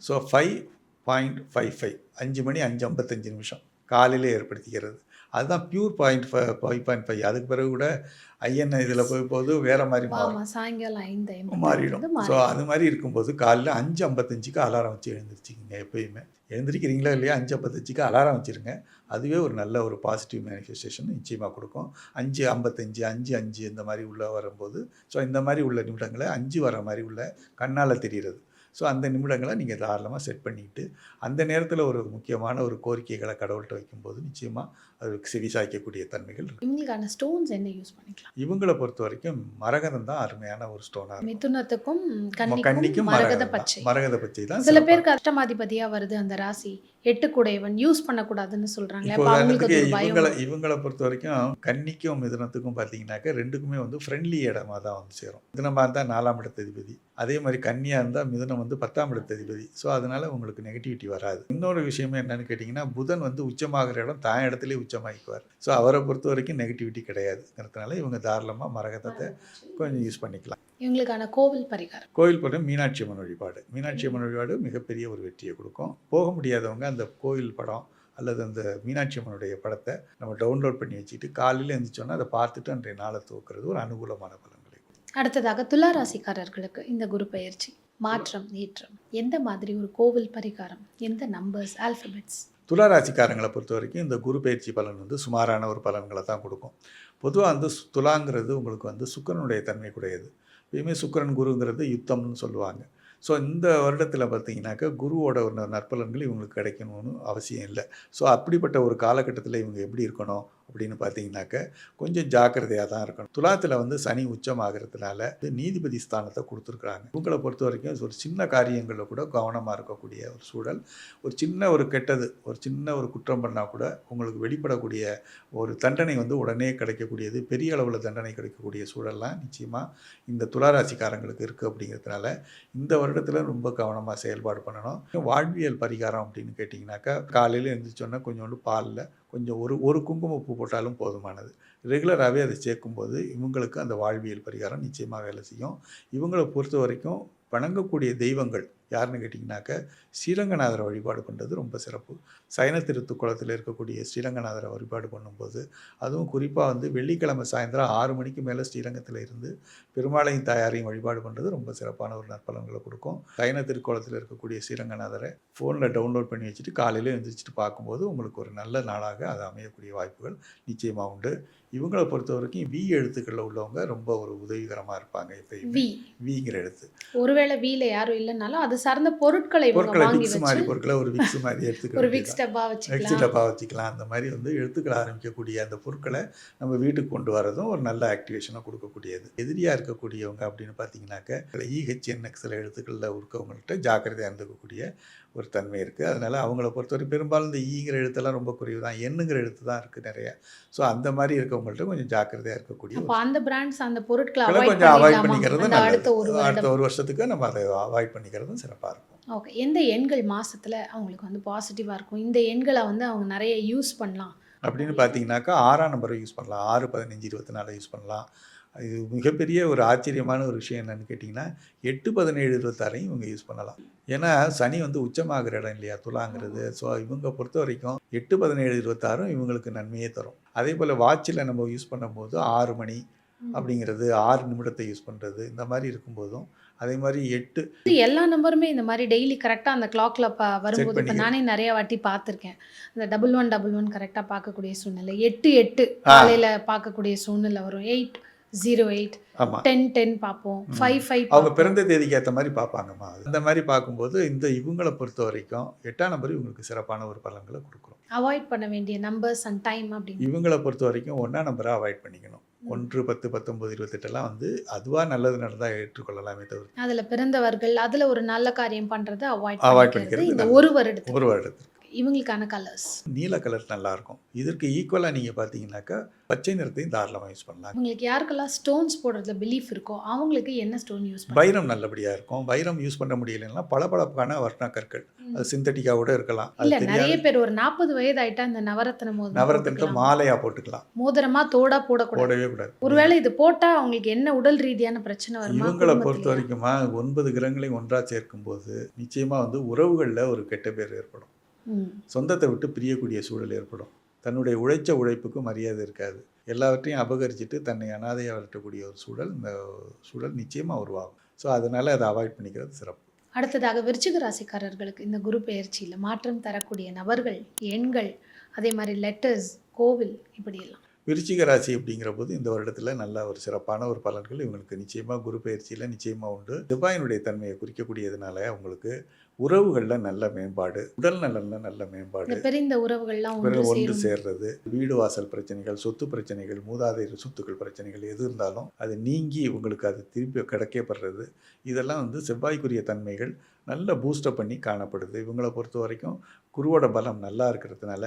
ஸோ 5.55 5 மணி 5:55 நிமிஷம் காலையில் ஏற்படுத்திக்கிறது. அதுதான் பியூர் 5.5. அதுக்கு பிறகு கூட ஐஎன் இதில் போது வேறு மாதிரி ஆமா, சாயங்காலம் 5:50 மாறிடும். வந்து ஸோ மாறிடும். அது மாதிரி இருக்கும்போது காலையில் 5:55க்கு அலாரம் வச்சு எழுந்திரிச்சிங்க. எப்பயுமே எழுந்திரிக்கிறீங்களா இல்லையா 5:55க்கு அலாரம் வச்சுருங்க. அதுவே ஒரு நல்ல ஒரு பாசிட்டிவ் மேனிஃபெஸ்டேஷன் நிச்சயமாக கொடுக்கும். 5:55 5:05 இந்த மாதிரி உள்ளே வரும்போது, ஸோ இந்த மாதிரி உள்ள நிமிடங்களை 5 வர மாதிரி உள்ள கண்ணால் தெரிகிறது. ஸோ அந்த நிமிடங்களை நீங்கள் தாராளமாக செட் பண்ணிக்கிட்டு அந்த நேரத்தில் ஒரு முக்கியமான ஒரு கோரிக்கைகளை கடவுள்கிட்ட வைக்கும்போது நிச்சயமாக அதுக்கு செவி சாய்க்கக்கூடிய தன்மைகள் இருக்கு. இவங்களுக்கான ஸ்டோன்ஸ் என்ன யூஸ் பண்ணிக்கலாம்? இவங்களை பொறுத்த வரைக்கும் மரகதம் தான் அருமையான ஒரு ஸ்டோனாக இருக்கும். மிதுனத்துக்கும் கன்னிக்கும் கன்னிக்கும் மரகத பச்சை. மரகத பச்சை தான் சில பேருக்கு அஷ்டமாதிபதியா வருது அந்த ராசி, 8 கூடையவன் யூஸ் பண்ணக்கூடாதுன்னு சொல்றாங்களே, இப்போ அப்ப அவங்களுக்கு அது ஒரு உதாரணத்துக்கு பயம். இவங்களை பொறுத்த வரைக்கும் கன்னிக்கும் மிதுனத்துக்கும் பார்த்தீங்கன்னாக்க ரெண்டுக்குமே வந்து ஃப்ரெண்ட்லி இடமா தான் வந்து சேரும். மிதுனமாக இருந்தால் 4ஆம் இடத்ததிபதி, அதே மாதிரி கன்னியாக இருந்தால் மிதுனம் வந்து 10ஆம் இடத்ததிபதி. ஸோ அதனால உங்களுக்கு நெகட்டிவிட்டி வராது. இன்னொரு விஷயமே என்னன்னு கேட்டிங்கன்னா, புதன் வந்து உச்சமாகிற இடம் தான் இடத்துலேயே உச்சமாகிக்குவார். ஸோ அவரை பொறுத்த வரைக்கும் நெகட்டிவிட்டி கிடையாதுங்கிறதுனால இவங்க தாராளமாக மரகதத்தை கொஞ்சம் யூஸ் பண்ணிக்கலாம். இவங்களுக்கான கோவில் பரிகாரம்? கோயில் போகிற மீனாட்சி அம்மன் வழிபாடு. மீனாட்சி அம்மன் வழிபாடு மிகப்பெரிய ஒரு வெற்றியை கொடுக்கும். போக முடியாதவங்க அந்த கோயில் படம் அல்லது அந்த மீனாட்சி அம்மனுடைய படத்தை நம்ம டவுன்லோட் பண்ணி வச்சுட்டு காலையில் எழுந்திரிச்சோன்னா அதை பார்த்துட்டு அன்றைய நாளை துவக்கிறது ஒரு அனுகூலமான பலன்களை. அடுத்ததாக துலா ராசிக்காரர்களுக்கு இந்த குரு பெயர்ச்சி மாற்றம் ஏற்றம் எந்த மாதிரி ஒரு கோவில் பரிகாரம், எந்த நம்பர்ஸ் ஆல்பபெட்ஸ்? துலா ராசிக்காரங்களை பொறுத்த வரைக்கும் இந்த குரு பயிற்சி பலன் வந்து சுமாரான ஒரு பலன்களை தான் கொடுக்கும். பொதுவாக வந்து துலாங்கிறது உங்களுக்கு வந்து சுக்கிரனுடைய தன்மை கூடையது. எப்பயுமே சுக்கிரன் குருங்கிறது யுத்தம்னு சொல்லுவாங்க. ஸோ இந்த வருடத்தில் பார்த்தீங்கன்னாக்கா குருவோட ஒரு நற்பலன்கள் இவங்களுக்கு கிடைக்கணும்னு அவசியம் இல்லை. ஸோ அப்படிப்பட்ட ஒரு காலகட்டத்தில் இவங்க எப்படி இருக்கணும் அப்படின்னு பார்த்தீங்கன்னாக்க கொஞ்சம் ஜாக்கிரதையாக தான் இருக்கணும். துலாத்தில் வந்து சனி உச்சமாகிறதுனால நீதிபதி ஸ்தானத்தை கொடுத்துருக்குறாங்க. இவங்களை பொறுத்த வரைக்கும் ஒரு சின்ன காரியங்களில் கூட கவனமாக இருக்கக்கூடிய ஒரு சூழல். ஒரு சின்ன ஒரு கெட்டது, ஒரு சின்ன ஒரு குற்றம் பண்ணால் கூட உங்களுக்கு வெளிப்படக்கூடிய ஒரு தண்டனை வந்து உடனே கிடைக்கக்கூடியது, பெரிய அளவில் தண்டனை கிடைக்கக்கூடிய சூழல்லாம் நிச்சயமாக இந்த துளாராசிக்காரங்களுக்கு இருக்குது. அப்படிங்கிறதுனால இந்த வருடத்தில் ரொம்ப கவனமாக செயல்பாடு பண்ணணும். வாழ்வியல் பரிகாரம் அப்படின்னு கேட்டிங்கனாக்கா காலையில் எழுந்திரிச்சோன்னா கொஞ்சோண்டு பாலில் கொஞ்சம் ஒரு குங்குமப்பூ போட்டாலும் போதுமானது. ரெகுலராகவே அதை சேர்க்கும்போது இவங்களுக்கு அந்த வாழ்வியல் பரிகாரம் நிச்சயமாக வேலை செய்யும். இவங்களை பொறுத்த வரைக்கும் வணங்கக்கூடிய தெய்வங்கள் யாருன்னு கேட்டிங்கனாக்க ஸ்ரீரங்கநாதரை வழிபாடு பண்ணுறது ரொம்ப சிறப்பு. சைன திருத்துக்குளத்தில் இருக்கக்கூடிய ஸ்ரீரங்கநாதரை வழிபாடு பண்ணும்போது அதுவும் குறிப்பாக வந்து வெள்ளிக்கிழமை சாயந்தரம் 6 மணிக்கு மேலே ஸ்ரீரங்கத்தில் இருந்து பெருமாளையும் தாயாரையும் வழிபாடு பண்ணுறது ரொம்ப சிறப்பான ஒரு நற்பலன்களை கொடுக்கும். சைன திருக்குளத்தில் இருக்கக்கூடிய ஸ்ரீரங்கநாதரை ஃபோனில் டவுன்லோட் பண்ணி வச்சுட்டு காலையில் எழுந்திரிச்சிட்டு பார்க்கும்போது உங்களுக்கு ஒரு நல்ல நாளாக அது அமையக்கூடிய வாய்ப்புகள் நிச்சயமாக உண்டு. இவங்களை பொறுத்த வரைக்கும் வி எழுத்துக்களில் உள்ளவங்க ரொம்ப ஒரு உதவிகரமாக இருப்பாங்க. எப்பயுமே விங்கிற எழுத்து. ஒருவேளை வீல யாரும் இல்லைனாலும் அது சார்ந்த பொருட்களை வாங்கி விக்ஸ் மாதிரி பொருட்களை ஒரு விக்ஸ் மாதிரி எடுத்துக்கலாம், ஒரு விக்ஸ் டப்பா வச்சுக்கலாம். அந்த மாதிரி வந்து எழுத்துக்கள் ஆரம்பிக்கக்கூடிய அந்த பொருட்களை நம்ம வீட்டுக்கு கொண்டு வரதும் ஒரு நல்ல ஆக்டிவேஷனாக கொடுக்கக்கூடியது. எதிரியாக இருக்கக்கூடியவங்க அப்படின்னு பார்த்தீங்கன்னாக்க EHNX எழுத்துக்களில் இருக்கவங்கள்ட்ட ஜாக்கிரதையாக இருந்துக்கக்கூடிய ஒரு தன்மை இருக்குது. அதனால் அவங்கள பொறுத்தவரை பெரும்பாலும் இந்த ஈங்கிற எழுத்தெல்லாம் ரொம்ப குறைவு தான், எண்ணுங்கிற எழுத்து தான் இருக்குது நிறைய. ஸோ அந்த மாதிரி இருக்கவங்கள்ட்ட கொஞ்சம் ஜாக்கிரதையாக இருக்கக்கூடிய அப்போ அந்த பிராண்ட்ஸ் அந்த பொருட்களை ஒரு அவாய்ட் கொஞ்சம் அவாய்ட் பண்ணிடலாமா பண்ணிக்கிறது அந்த நல்லது. அடுத்த ஒரு அடுத்த வருடம்? ஒரு வருஷத்துக்கு நம்ம அதை அவாய்ட் பண்ணிக்கிறதும் சிறப்பாக இருக்கும். ஓகே. எந்த எண்கள் மாசத்துல அவங்களுக்கு வந்து பாசிட்டிவாக இருக்கும், இந்த எண்களை வந்து அவங்க நிறைய யூஸ் பண்ணலாம் அப்படின்னு பார்த்தீங்கன்னாக்கா 6ஆம் நம்பரை யூஸ் பண்ணலாம், 6, 15, 24 யூஸ் பண்ணலாம். இது மிகப்பெரிய ஒரு ஆச்சரியமான ஒரு விஷயம் என்னன்னு கேட்டிங்கன்னா 8, 17, 26 இவங்க யூஸ் பண்ணலாம். ஏன்னா சனி வந்து உச்சமாகிற இடம் இல்லையா துலாங்கிறது. ஸோ இவங்க பொறுத்த வரைக்கும் 8, 17, 26 இவங்களுக்கு நன்மையே தரும். அதே போல் வாட்சில் நம்ம யூஸ் பண்ணும்போது 6 மணி அப்படிங்கிறது, 6 நிமிடத்தை யூஸ் பண்ணுறது, இந்த மாதிரி இருக்கும்போதும் அதே மாதிரி 8 எல்லா நம்பருமே இந்த மாதிரி டெய்லி கரெக்டாக அந்த கிளாக்ல வரும்போது இப்போ பண்ணிக்க. நானே நிறைய வாட்டி பார்த்துருக்கேன். அந்த 1111 கரெக்டாக பார்க்கக்கூடிய சூழ்நிலை, 8 காலையில் பார்க்கக்கூடிய சூழ்நிலை வரும், 808 ஆமாம் 10 பார்ப்போம், 55 அவங்க பிறந்த தேதிக்கு ஏற்ற மாதிரி பார்ப்பாங்கம்மா. இந்த மாதிரி பார்க்கும்போது இவங்களை பொறுத்த வரைக்கும் 8ஆம் நம்பர் இவங்களுக்கு சிறப்பான ஒரு பலன்களை கொடுக்குறோம். அவாய்ட் பண்ண வேண்டிய நம்பர்ஸ் அண்ட் டைம் அப்படின்னு இவங்களை பொறுத்த வரைக்கும் 1ஆம் நம்பரை அவாய்ட் பண்ணிக்கணும். 1, 10, 19, 28 வந்து அதுவாக நல்லது நடந்தால் ஏற்றுக்கொள்ளலாமே தவிர அதில் பிறந்தவர்கள் அதில் ஒரு நல்ல காரியம் பண்ணுறதை அவாய்ட் அவாய்ட் பண்ணிக்கிறது பண்ணிக்கிறது இந்த நல்லது. ஒரு வருடத்துக்கு. ஒரு வருடத்துக்கு இவங்களுக்கான கலர்ஸ் நீல கலர் நல்லாயிருக்கும். இதற்கு ஈக்குவலாக நீங்கள் பார்த்தீங்கன்னாக்கா பச்சை நிறத்தையும் தாராளமாக யூஸ் பண்ணலாம். இவங்களுக்கு யாருக்கெல்லாம் ஸ்டோன்ஸ் போடுறதுல பிலீஃப் இருக்கோ அவங்களுக்கு என்ன ஸ்டோன் யூஸ் பண்ணலாம்? வைரம் நல்லபடியாக இருக்கும். வைரம் யூஸ் பண்ண முடியலைன்னா பளபளப்பான வர்ண கற்கள், அது சிந்தட்டிக்காக கூட இருக்கலாம். அது இல்ல நிறைய தெரியாது. பேர் ஒரு 40 வயது ஆயிட்டா இந்த நவரத்ன மோதிரம் நவரத்தினத்தை போட்டுக்கலாம். மாலையாக போட்டுக்கலாம், மோதிரமா தோடா போடக்கூடாது. போடவே கூடாது. ஒருவேளை இது போட்டா அவங்களுக்கு என்ன உடல் ரீதியான பிரச்சனை வருமா? இவங்களை பொறுத்த குடும்பத்திலயா? வரைக்குமா 9 கிரகங்களையும் ஒன்றா சேர்க்கும்போது நிச்சயமாக உறவுகளில் ஒரு கெட்ட பேர் ஏற்படும். ம். சொந்தத்தை விட்டு பிரியக்கூடிய சூழல் ஏற்படும். தன்னுடைய உழைச்ச உழைப்புக்கு மரியாதை இருக்காது. எல்லாவற்றையும் அபகரிச்சுட்டு தன்னை அனாதையாக விரட்டக்கூடிய ஒரு சூழல் இந்த சூழல் நிச்சயமாக உருவாகும். ஸோ அதனால் அதை அவாய்ட் பண்ணிக்கிறது சிறப்பு. அடுத்ததாக விருச்சிக ராசிக்காரர்களுக்கு இந்த குரு பெயர்ச்சியில் மாற்றம் தரக்கூடிய நபர்கள், எண்கள், அதே மாதிரி லெட்டர்ஸ், கோவில் இப்படியெல்லாம். விருச்சிக ராசி அப்படிங்கிற போது இந்த வருடத்தில் நல்ல ஒரு சிறப்பான ஒரு பலன்கள் இவங்களுக்கு நிச்சயமாக குரு பெயர்ச்சியில் நிச்சயமாக உண்டு. செவ்வாயினுடைய தன்மையை குறிக்கக்கூடியதுனால அவங்களுக்கு உறவுகளில் நல்ல மேம்பாடு, உடல் நலனில் நல்ல மேம்பாடு, இந்த பிரிந்த உறவுகள்லாம் பிறகு ஒன்று ஒன்று சேரும். சேர்றது, வீடு வாசல் பிரச்சனைகள், சொத்து பிரச்சனைகள், மூதாதையர் சொத்துக்கள் பிரச்சனைகள் எது இருந்தாலும் அது நீங்கி உங்களுக்கு அது திருப்பி கிடைக்கப்படுறது, இதெல்லாம் செவ்வாய்க்குரிய தன்மைகள் நல்ல பூஸ்டப் பண்ணி காணப்படுது. இவங்களை பொறுத்த வரைக்கும் குருவோட பலம் நல்லா இருக்கிறதுனால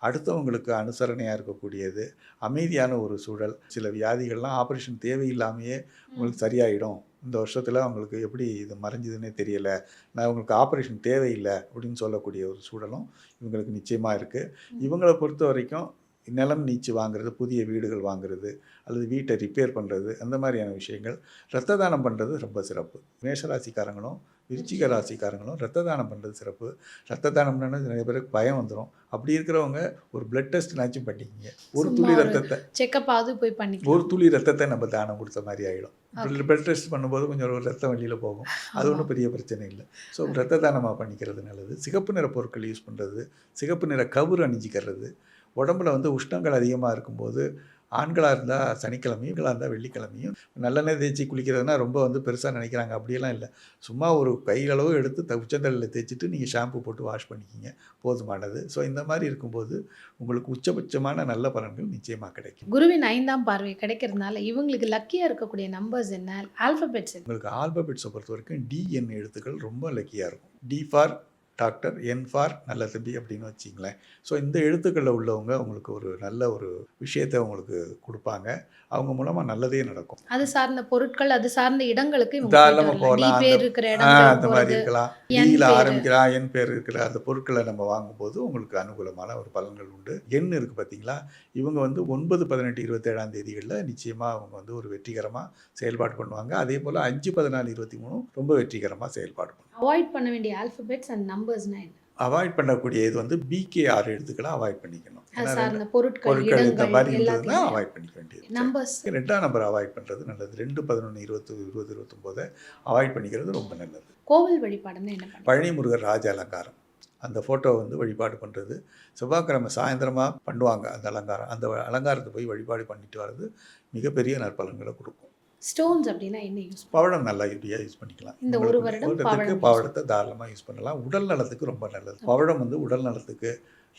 அடுத்தவங்களுக்கு அனுசரணையாக இருக்கக்கூடியது, அமைதியான ஒரு சூழல். சில வியாதிகள்லாம் ஆப்ரேஷன் தேவையில்லாமையே உங்களுக்கு சரியாயிடும். இந்த வருஷத்தில் அவங்களுக்கு எப்படி இது மறைஞ்சதுன்னே தெரியலை, நான் உங்களுக்கு ஆப்ரேஷன் தேவையில்லை அப்படின்னு சொல்லக்கூடிய ஒரு சூழலும் இவங்களுக்கு நிச்சயமாக இருக்குது. இவங்களை பொறுத்த வரைக்கும் நிலம் நீச்சு வாங்குறது, புதிய வீடுகள் வாங்குறது, அல்லது வீட்டை ரிப்பேர் பண்ணுறது, அந்த மாதிரியான விஷயங்கள். இரத்த தானம் பண்ணுறது ரொம்ப சிறப்பு. மேஷராசிக்காரங்களும் விருச்சிக ராசிக்காரங்களும் இரத்த தானம் பண்ணுறது சிறப்பு. இரத்த தானம்னா நிறைய பேருக்கு பயம் வந்துடும். அப்படி இருக்கிறவங்க ஒரு பிளட் டெஸ்ட்னாச்சும் பண்ணிக்கிங்க. ஒரு துளி ரத்தத்தை, செக்கப் ஆகுது போய் பண்ணிக்கலாம். ஒரு துளி ரத்தத்தை நம்ம தானம் கொடுத்த மாதிரி ஆகிடும். பிளட் டெஸ்ட் பண்ணும்போது கொஞ்சம் ஒரு ரத்தம் வெளியில் போகும், அது ஒன்றும் பெரிய பிரச்சனை இல்லை. ஸோ இரத்த தானமாக பண்ணிக்கிறது நல்லது. சிகப்பு நிற பொருட்கள் யூஸ் பண்ணுறது, சிகப்பு நிற கவுறு அணிஞ்சிக்கிறது. உடம்புல உஷ்ணங்கள் அதிகமாக இருக்கும்போது ஆண்களாக இருந்தால் சனிக்கிழமையும், பெண்களாக இருந்தால் வெள்ளிக்கிழமையும் நல்லெண்ணெய் தேய்ச்சி குளிக்கிறதுனா ரொம்ப பெருசாக நினைக்கிறாங்க. அப்படியெல்லாம் இல்லை. சும்மா ஒரு கையளவு எடுத்து உச்சந்தலையில் தேய்ச்சிட்டு நீங்கள் ஷாம்பு போட்டு வாஷ் பண்ணிக்கிங்க, போதுமானது. ஸோ இந்த மாதிரி இருக்கும்போது உங்களுக்கு உச்சபட்சமான நல்ல பலன்கள் நிச்சயமாக கிடைக்கும். குருவின் 5ஆம் பார்வை கிடைக்கிறதுனால இவங்களுக்கு லக்கியாக இருக்கக்கூடிய நம்பர்ஸ் என்ன, ஆல்பபெட்ஸ் என்ன? உங்களுக்கு ஆல்பபெட்ஸை பொறுத்த வரைக்கும் டிஎன் எழுத்துக்கள் ரொம்ப லக்கியாக இருக்கும். D for doctor, N for நல்ல தம்பி அப்படின்னு வச்சிங்களேன். ஸோ இந்த எழுத்துக்களில் உள்ளவங்க உங்களுக்கு ஒரு நல்ல ஒரு விஷயத்தை உங்களுக்கு கொடுப்பாங்க. அவங்க மூலமாக நல்லதே நடக்கும். அது சார்ந்த பொருட்கள், அது சார்ந்த இடங்களுக்கு இவங்க தாராளமாக போயிட்டு வரலாம். போகலாம். டி பேர் இருக்கிற அந்த இடங்களுக்கு மாதிரி போறது, இருக்கலாம். என் டியில் பேரு. ஆரம்பிக்கலாம், என் பேர் இருக்கிற அந்த பொருட்களை நம்ம வாங்கும்போது உங்களுக்கு அனுகூலமான ஒரு பலன்கள் உண்டு. எண் இருக்குது பார்த்தீங்களா, இவங்க 9, 18, 27ஆம் தேதிகளில் நிச்சயமாக அவங்க ஒரு வெற்றிகரமாக செயல்பாடு பண்ணுவாங்க. அதே போல் 5, 14, 23 ரொம்ப வெற்றிகரமாக செயல்பாடு பண்ணுவாங்க. அவாய்ட் பண்ண வேண்டிய ஆல்பபெட்ஸ் அண்ட் நம்பர்ஸ்னா என்ன? அவாய்ட் பண்ணக்கூடிய இது பிகே 6 எழுத்துக்களை அவாய்ட் பண்ணிக்கணும். அது சார்ந்த பொருட்கள், பொருட்கள் இந்த இடங்கள் மாதிரி இருந்ததுன்னா எல்லாத்தையும் அவாய்ட் பண்ணிக்க வேண்டியது. நம்பர்ஸ். 2ஆம் நம்பர் அவாய்ட் பண்ணுறது நல்லது. 2, 11, 20, 20, 29 அவாய்ட் பண்ணிக்கிறது ரொம்ப நல்லது. கோவில் வழிபாடுன்னு என்ன பண்ணுறது? பழனி முருகர் ராஜ அலங்காரம், அந்த ஃபோட்டோ வழிபாடு பண்ணுறது செவ்வாய்க்கிழமை சாயந்தரமாக பண்ணுவாங்க. அந்த அலங்காரத்தை போய் வழிபாடு பண்ணிட்டு வர்றது மிகப்பெரிய நற்பலன்களை கொடுக்கும். ஸ்டோன்ஸ் அப்படின்னா என்ன யூஸ்? பவழம் நல்லா யூஸ் பண்ணிக்கலாம். இந்த ஒரு வருடம் பவழத்தை தாராளமாக யூஸ் பண்ணலாம். உடல் நலத்துக்கு ரொம்ப நல்லது. பவழம் உடல் நலத்துக்கு,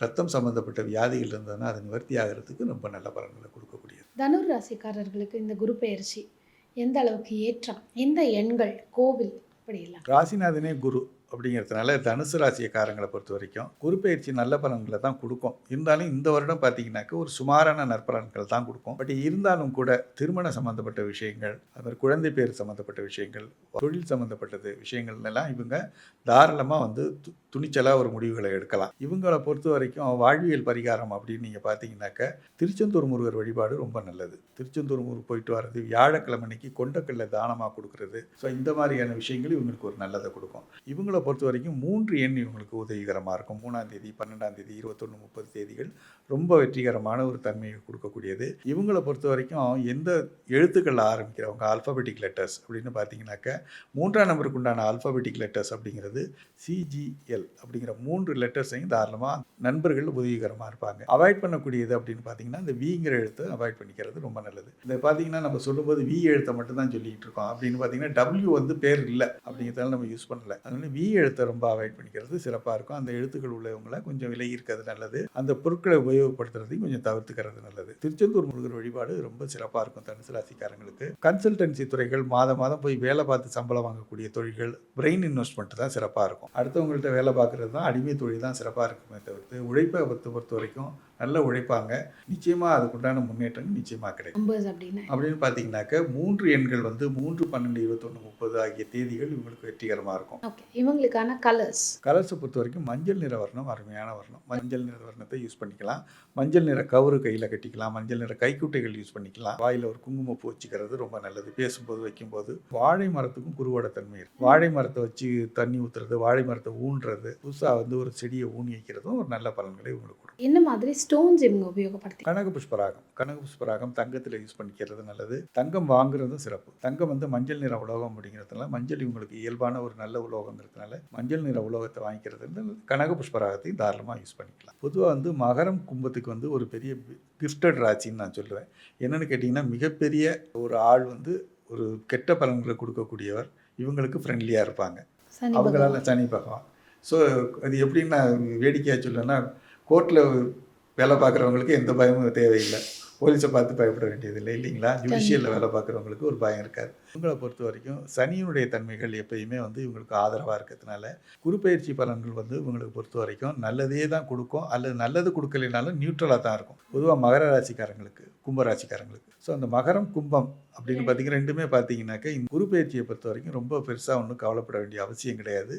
ரத்தம் சம்மந்தப்பட்ட வியாதிகள் இருந்ததுன்னா அது நிவர்த்தி ஆகிறதுக்கு ரொம்ப நல்ல பலன்களை கொடுக்கக்கூடியது. தனுர் ராசிக்காரர்களுக்கு இந்த குரு பெயர்ச்சி எந்த அளவுக்கு ஏற்றம், எந்த எண்கள், கோவில் இப்படியெல்லாம்? ராசிநாதனே குரு அப்படிங்கிறதுனால தனுசு ராசிக்காரங்களை பொறுத்த வரைக்கும் குரு பயிற்சி நல்ல பலன்களை தான் கொடுக்கும். இருந்தாலும் இந்த வருடம் பார்த்தீங்கன்னாக்க ஒரு சுமாரான நற்பலன்கள் தான் கொடுக்கும். பட் இருந்தாலும் கூட திருமண சம்மந்தப்பட்ட விஷயங்கள், அது மாதிரி குழந்தை பேர் சம்மந்தப்பட்ட விஷயங்கள், தொழில் சம்மந்தப்பட்டது விஷயங்கள்லாம் இவங்க தாராளமாக வந்து துணிச்சலாக ஒரு முடிவுகளை எடுக்கலாம். இவங்களை பொறுத்த வரைக்கும் வாழ்வியல் பரிகாரம் அப்படின்னு நீங்கள் பார்த்தீங்கன்னாக்க திருச்செந்தூர் முருகர் வழிபாடு ரொம்ப நல்லது. திருச்செந்தூர் முருகர் போயிட்டு வர்றது, வியாழக்கிழமை அன்னைக்கு கொண்டக்கல்ல தானமாக கொடுக்கறது, ஸோ இந்த மாதிரியான விஷயங்கள் இவங்களுக்கு ஒரு நல்லதை கொடுக்கும். இவங்களை பொறுத்த வரைக்கும் 3 எண் இவங்களுக்கு உதவிகரமாக இருக்கும். 3ஆம் தேதி, 12ஆம் தேதி, 21, 30 தேதிகள் ரொம்ப வெற்றிகரமான ஒரு தன்மையை கொடுக்கக்கூடியது. இவங்களை பொறுத்த வரைக்கும் எந்த எழுத்துக்களில் ஆரம்பிக்கிறவங்க ஆல்ஃபபெட்டிக் லெட்டர்ஸ் அப்படின்னு பார்த்தீங்கன்னாக்க 3ஆம் நம்பருக்கு உண்டான ஆல்ஃபபெட்டிக் லெட்டர்ஸ் அப்படிங்கிறது CGL அப்படிங்கிற 3 லெட்டர்ஸையும் தாராளமாக நண்பர்கள் உதவிகரமாக இருப்பாங்க. அவாய்ட் பண்ணக்கூடியது அப்படின்னு பார்த்தீங்கன்னா இந்த விங்கிற எழுத்தை அவாய்ட் பண்ணிக்கிறது ரொம்ப நல்லது. இந்த பார்த்தீங்கன்னா நம்ம சொல்லும்போது வி எழுத்தை மட்டும் தான் சொல்லிக்கிட்டு இருக்கோம். அப்படின்னு பார்த்தீங்கன்னா W வந்து பேர் இல்லை அப்படிங்கிறதால நம்ம யூஸ் பண்ணல. அதனால வி எழுத்தை ரொம்ப அவாய்ட் பண்ணிக்கிறது சிறப்பாக இருக்கும். அந்த எழுத்துக்கள் உள்ளவங்களை கொஞ்சம் விலகி இருக்கிறது நல்லது. அந்த பொருட்களை உபயோகப்படுத்துறதையும் கொஞ்சம் தவிர்த்துக்கிறது நல்லது. திருச்செந்தூர் முருகர் வழிபாடு ரொம்ப சிறப்பாக இருக்கும் தனுசு ராசிக்காரங்களுக்கு. கன்சல்டன்சி துறைகள், மாதம் போய் வேலை பார்த்து சம்பளம் வாங்கக்கூடிய தொழில்கள், பிரெயின் இன்வெஸ்ட்மெண்ட் தான் சிறப்பாக இருக்கும். அடுத்தவங்கள்ட்ட வேலை பார்க்குறது தான் அடிமை தொழில் தான் சிறப்பாக இருக்குமே தவிர்த்து உழைப்பை பொறுத்த வரைக்கும் நல்ல உழைப்பாங்க. நிச்சயமாக அதுக்குண்டான முன்னேற்றங்கள் நிச்சயமாக கிடைக்கும். அப்படின்னு பார்த்தீங்கன்னாக்க 3 எண்கள் வந்து 3, 12, 21, 30 ஆகிய தேதிகள் இவங்களுக்கு வெற்றிகரமாக இருக்கும். இவங்களுக்கான கலர்ஸை பொறுத்த வரைக்கும் மஞ்சள் நிற வர்ணம் அருமையான வர்ணம். மஞ்சள் நிற வர்ணத்தை யூஸ் பண்ணிக்கலாம். மஞ்சள் நிற கவுரு கையில் கட்டிக்கலாம். மஞ்சள் நிற கைக்குட்டைகள் யூஸ் பண்ணிக்கலாம். வாயில் ஒரு குங்குமப்பூ வச்சுக்கிறது ரொம்ப நல்லது. பேசும்போது வைக்கும்போது வாழை மரத்துக்கும் குருவோட தன்மை இருக்குது. வாழை மரத்தை வச்சு தண்ணி ஊற்றுறது, வாழை மரத்தை ஊன்றது, புதுசாக வந்து ஒரு செடியை ஊனி வைக்கிறதும் ஒரு நல்ல பலன்களை உங்களுக்கு கொடுக்கும். என்ன மாதிரி ஸ்டோன்ஸ் இவங்க உபயோகப்படுத்தி? கனக புஷ்பராகம் தங்கத்தில் யூஸ் பண்ணிக்கிறது நல்லது. தங்கம் வாங்குறதும் சிறப்பு. தங்கம் வந்து மஞ்சள் நிற உலோகம் அப்படிங்கிறதுனால, மஞ்சள் இவங்களுக்கு இயல்பான ஒரு நல்ல உலோகங்கிறதுனால மஞ்சள் நிற உலோகத்தை வாங்கிக்கிறது கனக புஷ்பராகத்தையும் தாராளமாக யூஸ் பண்ணிக்கலாம். பொதுவாக வந்து மகரம் கும்பத்துக்கு வந்து ஒரு பெரிய கிஃப்டட் ராசின்னு நான் சொல்லுவேன். என்னென்னு கேட்டிங்கன்னா, மிகப்பெரிய ஒரு ஆள் வந்து ஒரு கெட்ட பலன்களை கொடுக்கக்கூடியவர். இவங்களுக்கு ஃப்ரெண்ட்லியாக இருப்பாங்க. அவங்களால சனி பகவான். ஸோ அது எப்படின்னு நான் வேடிக்கையாக சொல்லணும்னா, கோர்ட்டில் வேலை பார்க்குறவங்களுக்கு எந்த பயமும் தேவையில்லை. போலீஸை பார்த்து பயப்பட வேண்டியதில்லை இல்லைங்களா? ஜுடிஷியலில் வேலை பார்க்குறவங்களுக்கு ஒரு பயம் இருக்காது. இவங்களை பொறுத்த வரைக்கும் சனியினுடைய தன்மைகள் எப்பயுமே வந்து இவங்களுக்கு ஆதரவாக இருக்கிறதுனால குரு பயிற்சி பலன்கள் வந்து இவங்களுக்கு பொறுத்த வரைக்கும் நல்லதே தான் கொடுக்கும். அல்லது நல்லது கொடுக்கலைனாலும் நியூட்ரலாக தான் இருக்கும். பொதுவாக மகர ராசிக்காரங்களுக்கு, கும்ப ராசிக்காரங்களுக்கு. ஸோ அந்த மகரம் கும்பம் அப்படின்னு பார்த்தீங்கன்னா ரெண்டுமே பார்த்தீங்கன்னாக்க இந்த குரு பயிற்சியை பொறுத்த வரைக்கும் ரொம்ப பெருசாக ஒன்றும் கவலைப்பட வேண்டிய அவசியம் கிடையாது.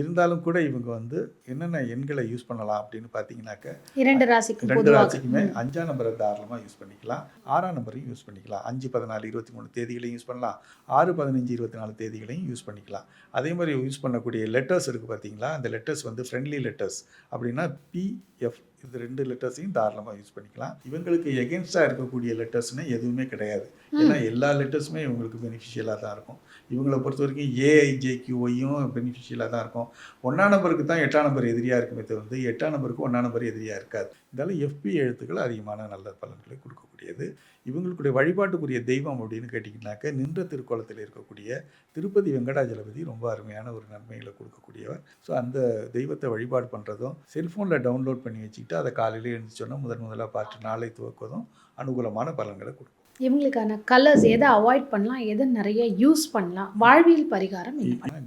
இருந்தாலும் கூட இவங்க வந்து என்னென்ன எண்களை யூஸ் பண்ணலாம் அப்படின்னு பார்த்தீங்கன்னாக்க 2 ராசிக்குமே 5ஆம் நம்பரை தாராளமாக யூஸ் பண்ணிக்கலாம். 6ஆம் நம்பரையும் யூஸ் பண்ணிக்கலாம். 5, 14, 23 தேதிகளையும் யூஸ் பண்ணலாம். 6, 15, 24 தேதிகளையும் யூஸ் பண்ணிக்கலாம். அதே மாதிரி யூஸ் பண்ணக்கூடிய லெட்டர்ஸ் இருக்குது பார்த்தீங்களா, அந்த லெட்டர்ஸ் வந்து ஃப்ரெண்ட்லி லெட்டர்ஸ் அப்படின்னா PF, இந்த 2 லெட்டர்ஸையும் தாராளமாக யூஸ் பண்ணிக்கலாம். இவங்களுக்கு எகென்ஸ்டாக இருக்கக்கூடிய லெட்டர்ஸ்னு எதுவுமே கிடையாது. ஏன்னா எல்லா லெட்டர்ஸுமே இவங்களுக்கு பெனிஃபிஷியலாக தான் இருக்கும். இவங்களை பொறுத்த வரைக்கும் AIJQYயும் பெனிஃபிஷியலாக தான் இருக்கும். 1ஆம் நம்பருக்கு தான் 8ஆம் நம்பர் எதிரியாக இருக்குமே தவிர்த்து 8ஆம் நம்பருக்கு 1ஆம் நம்பர் எதிரியாக இருக்காது. இருந்தாலும் FP எழுத்துக்கள் அதிகமான நல்ல பலன்களை கொடுக்கக்கூடியது. இவங்களுடைய வழிபாட்டுக்குரிய தெய்வம் அப்படின்னு கேட்டிங்கனாக்க, நின்ற திருக்கோலத்தில் இருக்கக்கூடிய திருப்பதி வெங்கடாஜலபதி ரொம்ப அருமையான ஒரு நன்மைகளை கொடுக்கக்கூடியவர். ஸோ அந்த தெய்வத்தை வழிபாடு பண்ணுறதும், செல்ஃபோனில் டவுன்லோட் பண்ணி வச்சுக்கிட்டு அதை காலையில் எழுந்திரிச்சோன்னா முதலாக பார்த்து நாளை துவக்குவதும் அனுகூலமான பலன்களை கொடுக்கும். இவங்களுக்கான கலர்ஸ் எதை அவாய்ட் பண்ணலாம், எதை நிறைய யூஸ் பண்ணலாம், வாழ்வியல் பரிகாரம்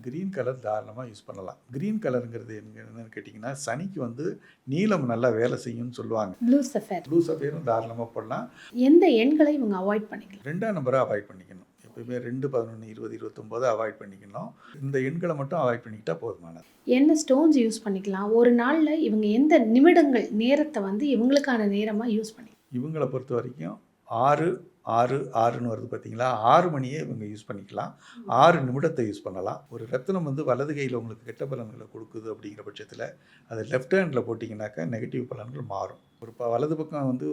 கிரீன் கலர் தாராளமாக யூஸ் பண்ணலாம். கிரீன் கலருங்கிறது என்னன்னு கேட்டிங்கன்னா, சனிக்கு வந்து நீலம் நல்லா வேலை செய்யும்னு சொல்லுவாங்க. ப்ளூ சஃபேரும் தாராளமாக போடலாம். எந்த எண்களை இவங்க அவாய்ட் பண்ணிக்கலாம்? 2ஆம் நம்பரை அவாய்ட் பண்ணிக்கணும். எப்பயுமே 2, 11, 20, 29 அவாய்ட் பண்ணிக்கணும். இந்த எண்களை மட்டும் அவாய்ட் பண்ணிக்கிட்டால் போதுமானது. என்ன ஸ்டோன்ஸ் யூஸ் பண்ணிக்கலாம்? ஒரு நாளில் இவங்க எந்த நிமிடங்கள் நேரத்தை வந்து இவங்களுக்கான நேரமாக யூஸ் பண்ணிக்கலாம்? இவங்களை பொறுத்த வரைக்கும் 6 வருது பார்த்தீங்களா, 6 மணியே இவங்க யூஸ் பண்ணிக்கலாம். 6 நிமிடத்தை யூஸ் பண்ணலாம். ஒரு ரத்தினம் வந்து வலது கையில் உங்களுக்கு கெட்ட பலன்களை கொடுக்குது அப்படிங்கிற பட்சத்தில் அதை லெஃப்ட் ஹேண்டில் போட்டிங்கனாக்கா நெகட்டிவ் பலன்கள் மாறும். ஒரு வலது பக்கம் வந்து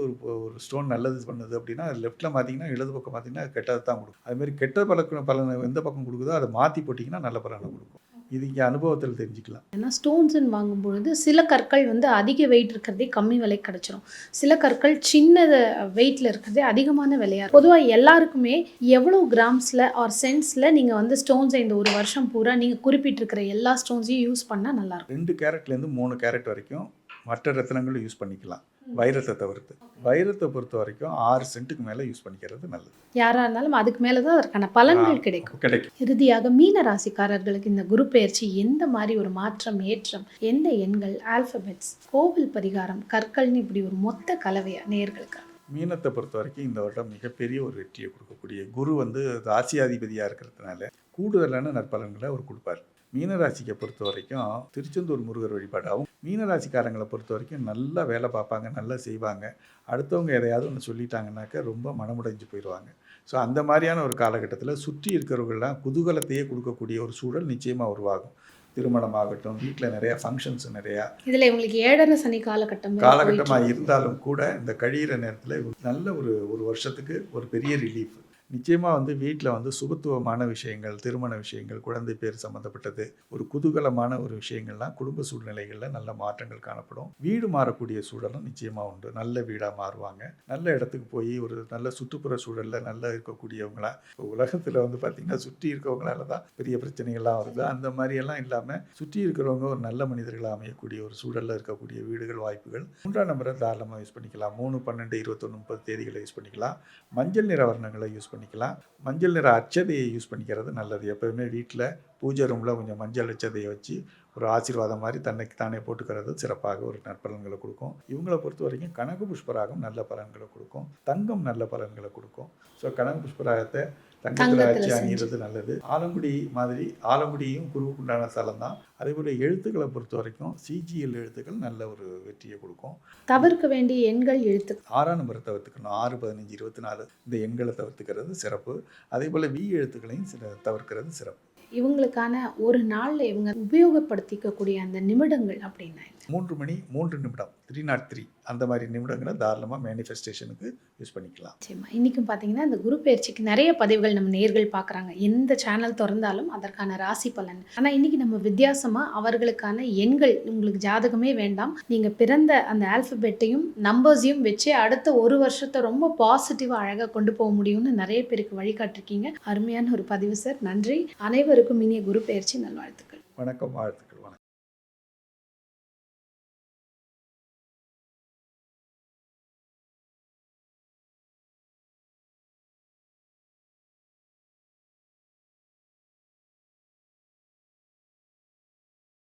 ஒரு ஸ்டோன் நல்லது பண்ணுது அப்படின்னா, அது லெஃப்ட்டில் மாற்றிங்கன்னா, இடது பக்கம் மாற்றிங்கன்னா அது கெட்டது தான் கொடுக்கும். அதுமாதிரி கெட்ட பலனை எந்த பக்கம் கொடுக்குதோ அதை மாற்றி போட்டிங்கன்னா நல்ல பலனை கொடுக்கும். இது இங்கே அனுபவத்தில் தெரிஞ்சுக்கலாம். ஏன்னா ஸ்டோன்ஸ்ன்னு வாங்கும்பொழுது சில கற்கள் வந்து அதிக வெயிட் இருக்கிறதே கம்மி விலை கிடச்சிரும். சில கற்கள் சின்ன வெயிட்டில் இருக்கிறதே அதிகமான விலையாக. பொதுவாக எல்லாருக்குமே எவ்வளோ கிராம்ஸில் ஆர் சென்ஸில் நீங்கள் வந்து ஸ்டோன்ஸை இந்த ஒரு வருஷம் பூரா நீங்கள் குறிப்பிட்டிருக்கிற எல்லா ஸ்டோன்ஸையும் யூஸ் பண்ணால் நல்லாயிருக்கும்? 2 கேரட்லேருந்து 3 கேரட் வரைக்கும் மற்ற ரத்தினங்களும் யூஸ் பண்ணிக்கலாம், வைரத்தை தவிர்த்து. வைரத்தை பொறுத்த வரைக்கும் 6 சென்ட்டுக்கு மேலே யூஸ் பண்ணிக்கிறது நல்லது. யாரா இருந்தாலும் அதுக்கு மேல தான் அதற்கான பலன்கள் கிடைக்கும். இறுதியாக மீன ராசிக்காரர்களுக்கு இந்த குரு பெயர்ச்சி எந்த மாதிரி ஒரு மாற்றம், ஏற்றம், எந்த எண்கள், ஆல்பபெட்ஸ், கோவில் பரிகாரம், கற்கள்னு இப்படி ஒரு மொத்த கலவையா நேயர்களுக்காக? மீனத்தை பொறுத்த வரைக்கும் இந்த வருடம் மிகப்பெரிய ஒரு வெற்றியை கொடுக்கக்கூடிய குரு ராசியாதிபதியாக இருக்கிறதுனால கூடுதலான நற்பலன்களை அவர் கொடுப்பார். மீனராசியை பொறுத்த வரைக்கும் திருச்செந்தூர் முருகர் வழிபாடாகவும், மீனராசிக்காரங்களை பொறுத்த வரைக்கும் நல்லா வேலை பார்ப்பாங்க, நல்லா செய்வாங்க. அடுத்தவங்க எதையாவது ஒன்று சொல்லிட்டாங்கன்னாக்க ரொம்ப மனமுடைஞ்சு போயிடுவாங்க. ஸோ அந்த மாதிரியான ஒரு காலகட்டத்தில் சுற்றி இருக்கிறவர்கள்லாம் குதூகலத்தையே கொடுக்கக்கூடிய ஒரு சூழல் நிச்சயமாக உருவாகும். திருமணம் ஆகட்டும், வீட்டில் நிறையா ஃபங்க்ஷன்ஸ் நிறையா, இதில் இவங்களுக்கு 7.5 சனி காலகட்டமாக இருந்தாலும் கூட இந்த கழியிற நேரத்தில் நல்ல ஒரு வருஷத்துக்கு ஒரு பெரிய ரிலீஃப். நிச்சயமாக வீட்டில் சுபத்துவமான விஷயங்கள், திருமண விஷயங்கள், குழந்தை பேர் சம்மந்தப்பட்டது, ஒரு குதூகலமான ஒரு விஷயங்கள்லாம் குடும்ப சூழ்நிலைகளில் நல்ல மாற்றங்கள் காணப்படும். வீடு மாறக்கூடிய சூழலும் நிச்சயமாக உண்டு. நல்ல வீடாக மாறுவாங்க. நல்ல இடத்துக்கு போய் ஒரு நல்ல சுற்றுப்புற சூழலில் நல்லா இருக்கக்கூடியவங்களா, உலகத்தில் பார்த்திங்கன்னா சுற்றி இருக்கவங்களால தான் பெரிய பிரச்சனைகள்லாம் வருது. அந்த மாதிரியெல்லாம் இல்லாமல் சுற்றி இருக்கிறவங்க ஒரு நல்ல மனிதர்களாக அமையக்கூடிய ஒரு சூழலில் இருக்கக்கூடிய வீடுகள் வாய்ப்புகள். 3ஆம் நம்பரை தாராளமாக யூஸ் பண்ணிக்கலாம். 3, 12, 21, 30 தேதிகளை யூஸ் பண்ணிக்கலாம். மஞ்சள் நிற வர்ணங்களை யூஸ் பண்ணிக்கலாம். மஞ்சள் நிற அச்சதையை யூஸ் பண்ணிக்கிறது நல்லது. எப்போவுமே வீட்டில் பூஜை ரூமில் கொஞ்சம் மஞ்சள் அச்சதையை வச்சு ஒரு ஆசீர்வாதம் மாதிரி தன்னைக்கு தானே போட்டுக்கிறது சிறப்பாக ஒரு நற்பலன்களை கொடுக்கும். இவங்களை பொறுத்த வரைக்கும் கனக புஷ்பராகம் நல்ல பலன்களை கொடுக்கும். தங்கம் நல்ல பலன்களை கொடுக்கும். ஸோ கனக புஷ்பராகத்தை தங்கத்தில் அச்சு அணிகிறது நல்லது. ஆலங்குடியும் குருவுக்குண்டான ஸ்தலம் தான். அதே போல் எழுத்துக்களை பொறுத்த வரைக்கும் சிஜிஎல் எழுத்துக்கள் நல்ல ஒரு வெற்றியை கொடுக்கும். தவிர்க்க வேண்டிய எண்கள் எழுத்து 6ஆம் நம்பரை தவிர்த்துக்கணும். 6, 15, 24 இந்த எண்களை தவிர்த்துக்கிறது சிறப்பு. அதே போல் வி எழுத்துக்களையும் தவிர்க்கிறது சிறப்பு. இவங்களுக்கான ஒரு நாளில் இவங்க உபயோகப்படுத்திக்கக்கூடிய அந்த நிமிடங்கள் அப்படின்னா 3 மணி 3 நிமிடம் 303 அந்த மாதிரி நிமிடங்களை தாராளமாக மேனிஃபெஸ்டேஷனுக்கு யூஸ் பண்ணிக்கலாம். சரிம்மா, இன்றைக்கும் பார்த்தீங்கன்னா இந்த குரு பயிற்சிக்கு நிறைய பதிவுகள் நம்ம நேர்கள் பார்க்குறாங்க. எந்த சேனல் திறந்தாலும் அதற்கான ராசி பலன். ஆனால் இன்றைக்கி நம்ம வித்தியாசமாக அவர்களுக்கான எண்கள், உங்களுக்கு ஜாதகமே வேண்டாம், நீங்கள் பிறந்த அந்த ஆல்ஃபபெட்டையும் நம்பர்ஸையும் வச்சு அடுத்த ஒரு வருஷத்தை ரொம்ப பாசிட்டிவாக அழகாக கொண்டு போக முடியும்னு நிறைய பேருக்கு வழிகாட்டிருக்கீங்க. அருமையான ஒரு பதிவு சார். நன்றி. அனைவருக்கும் இனிய குரு பயிற்சி நல்வாழ்த்துக்கள். வணக்கம், வாழ்த்துக்கள்.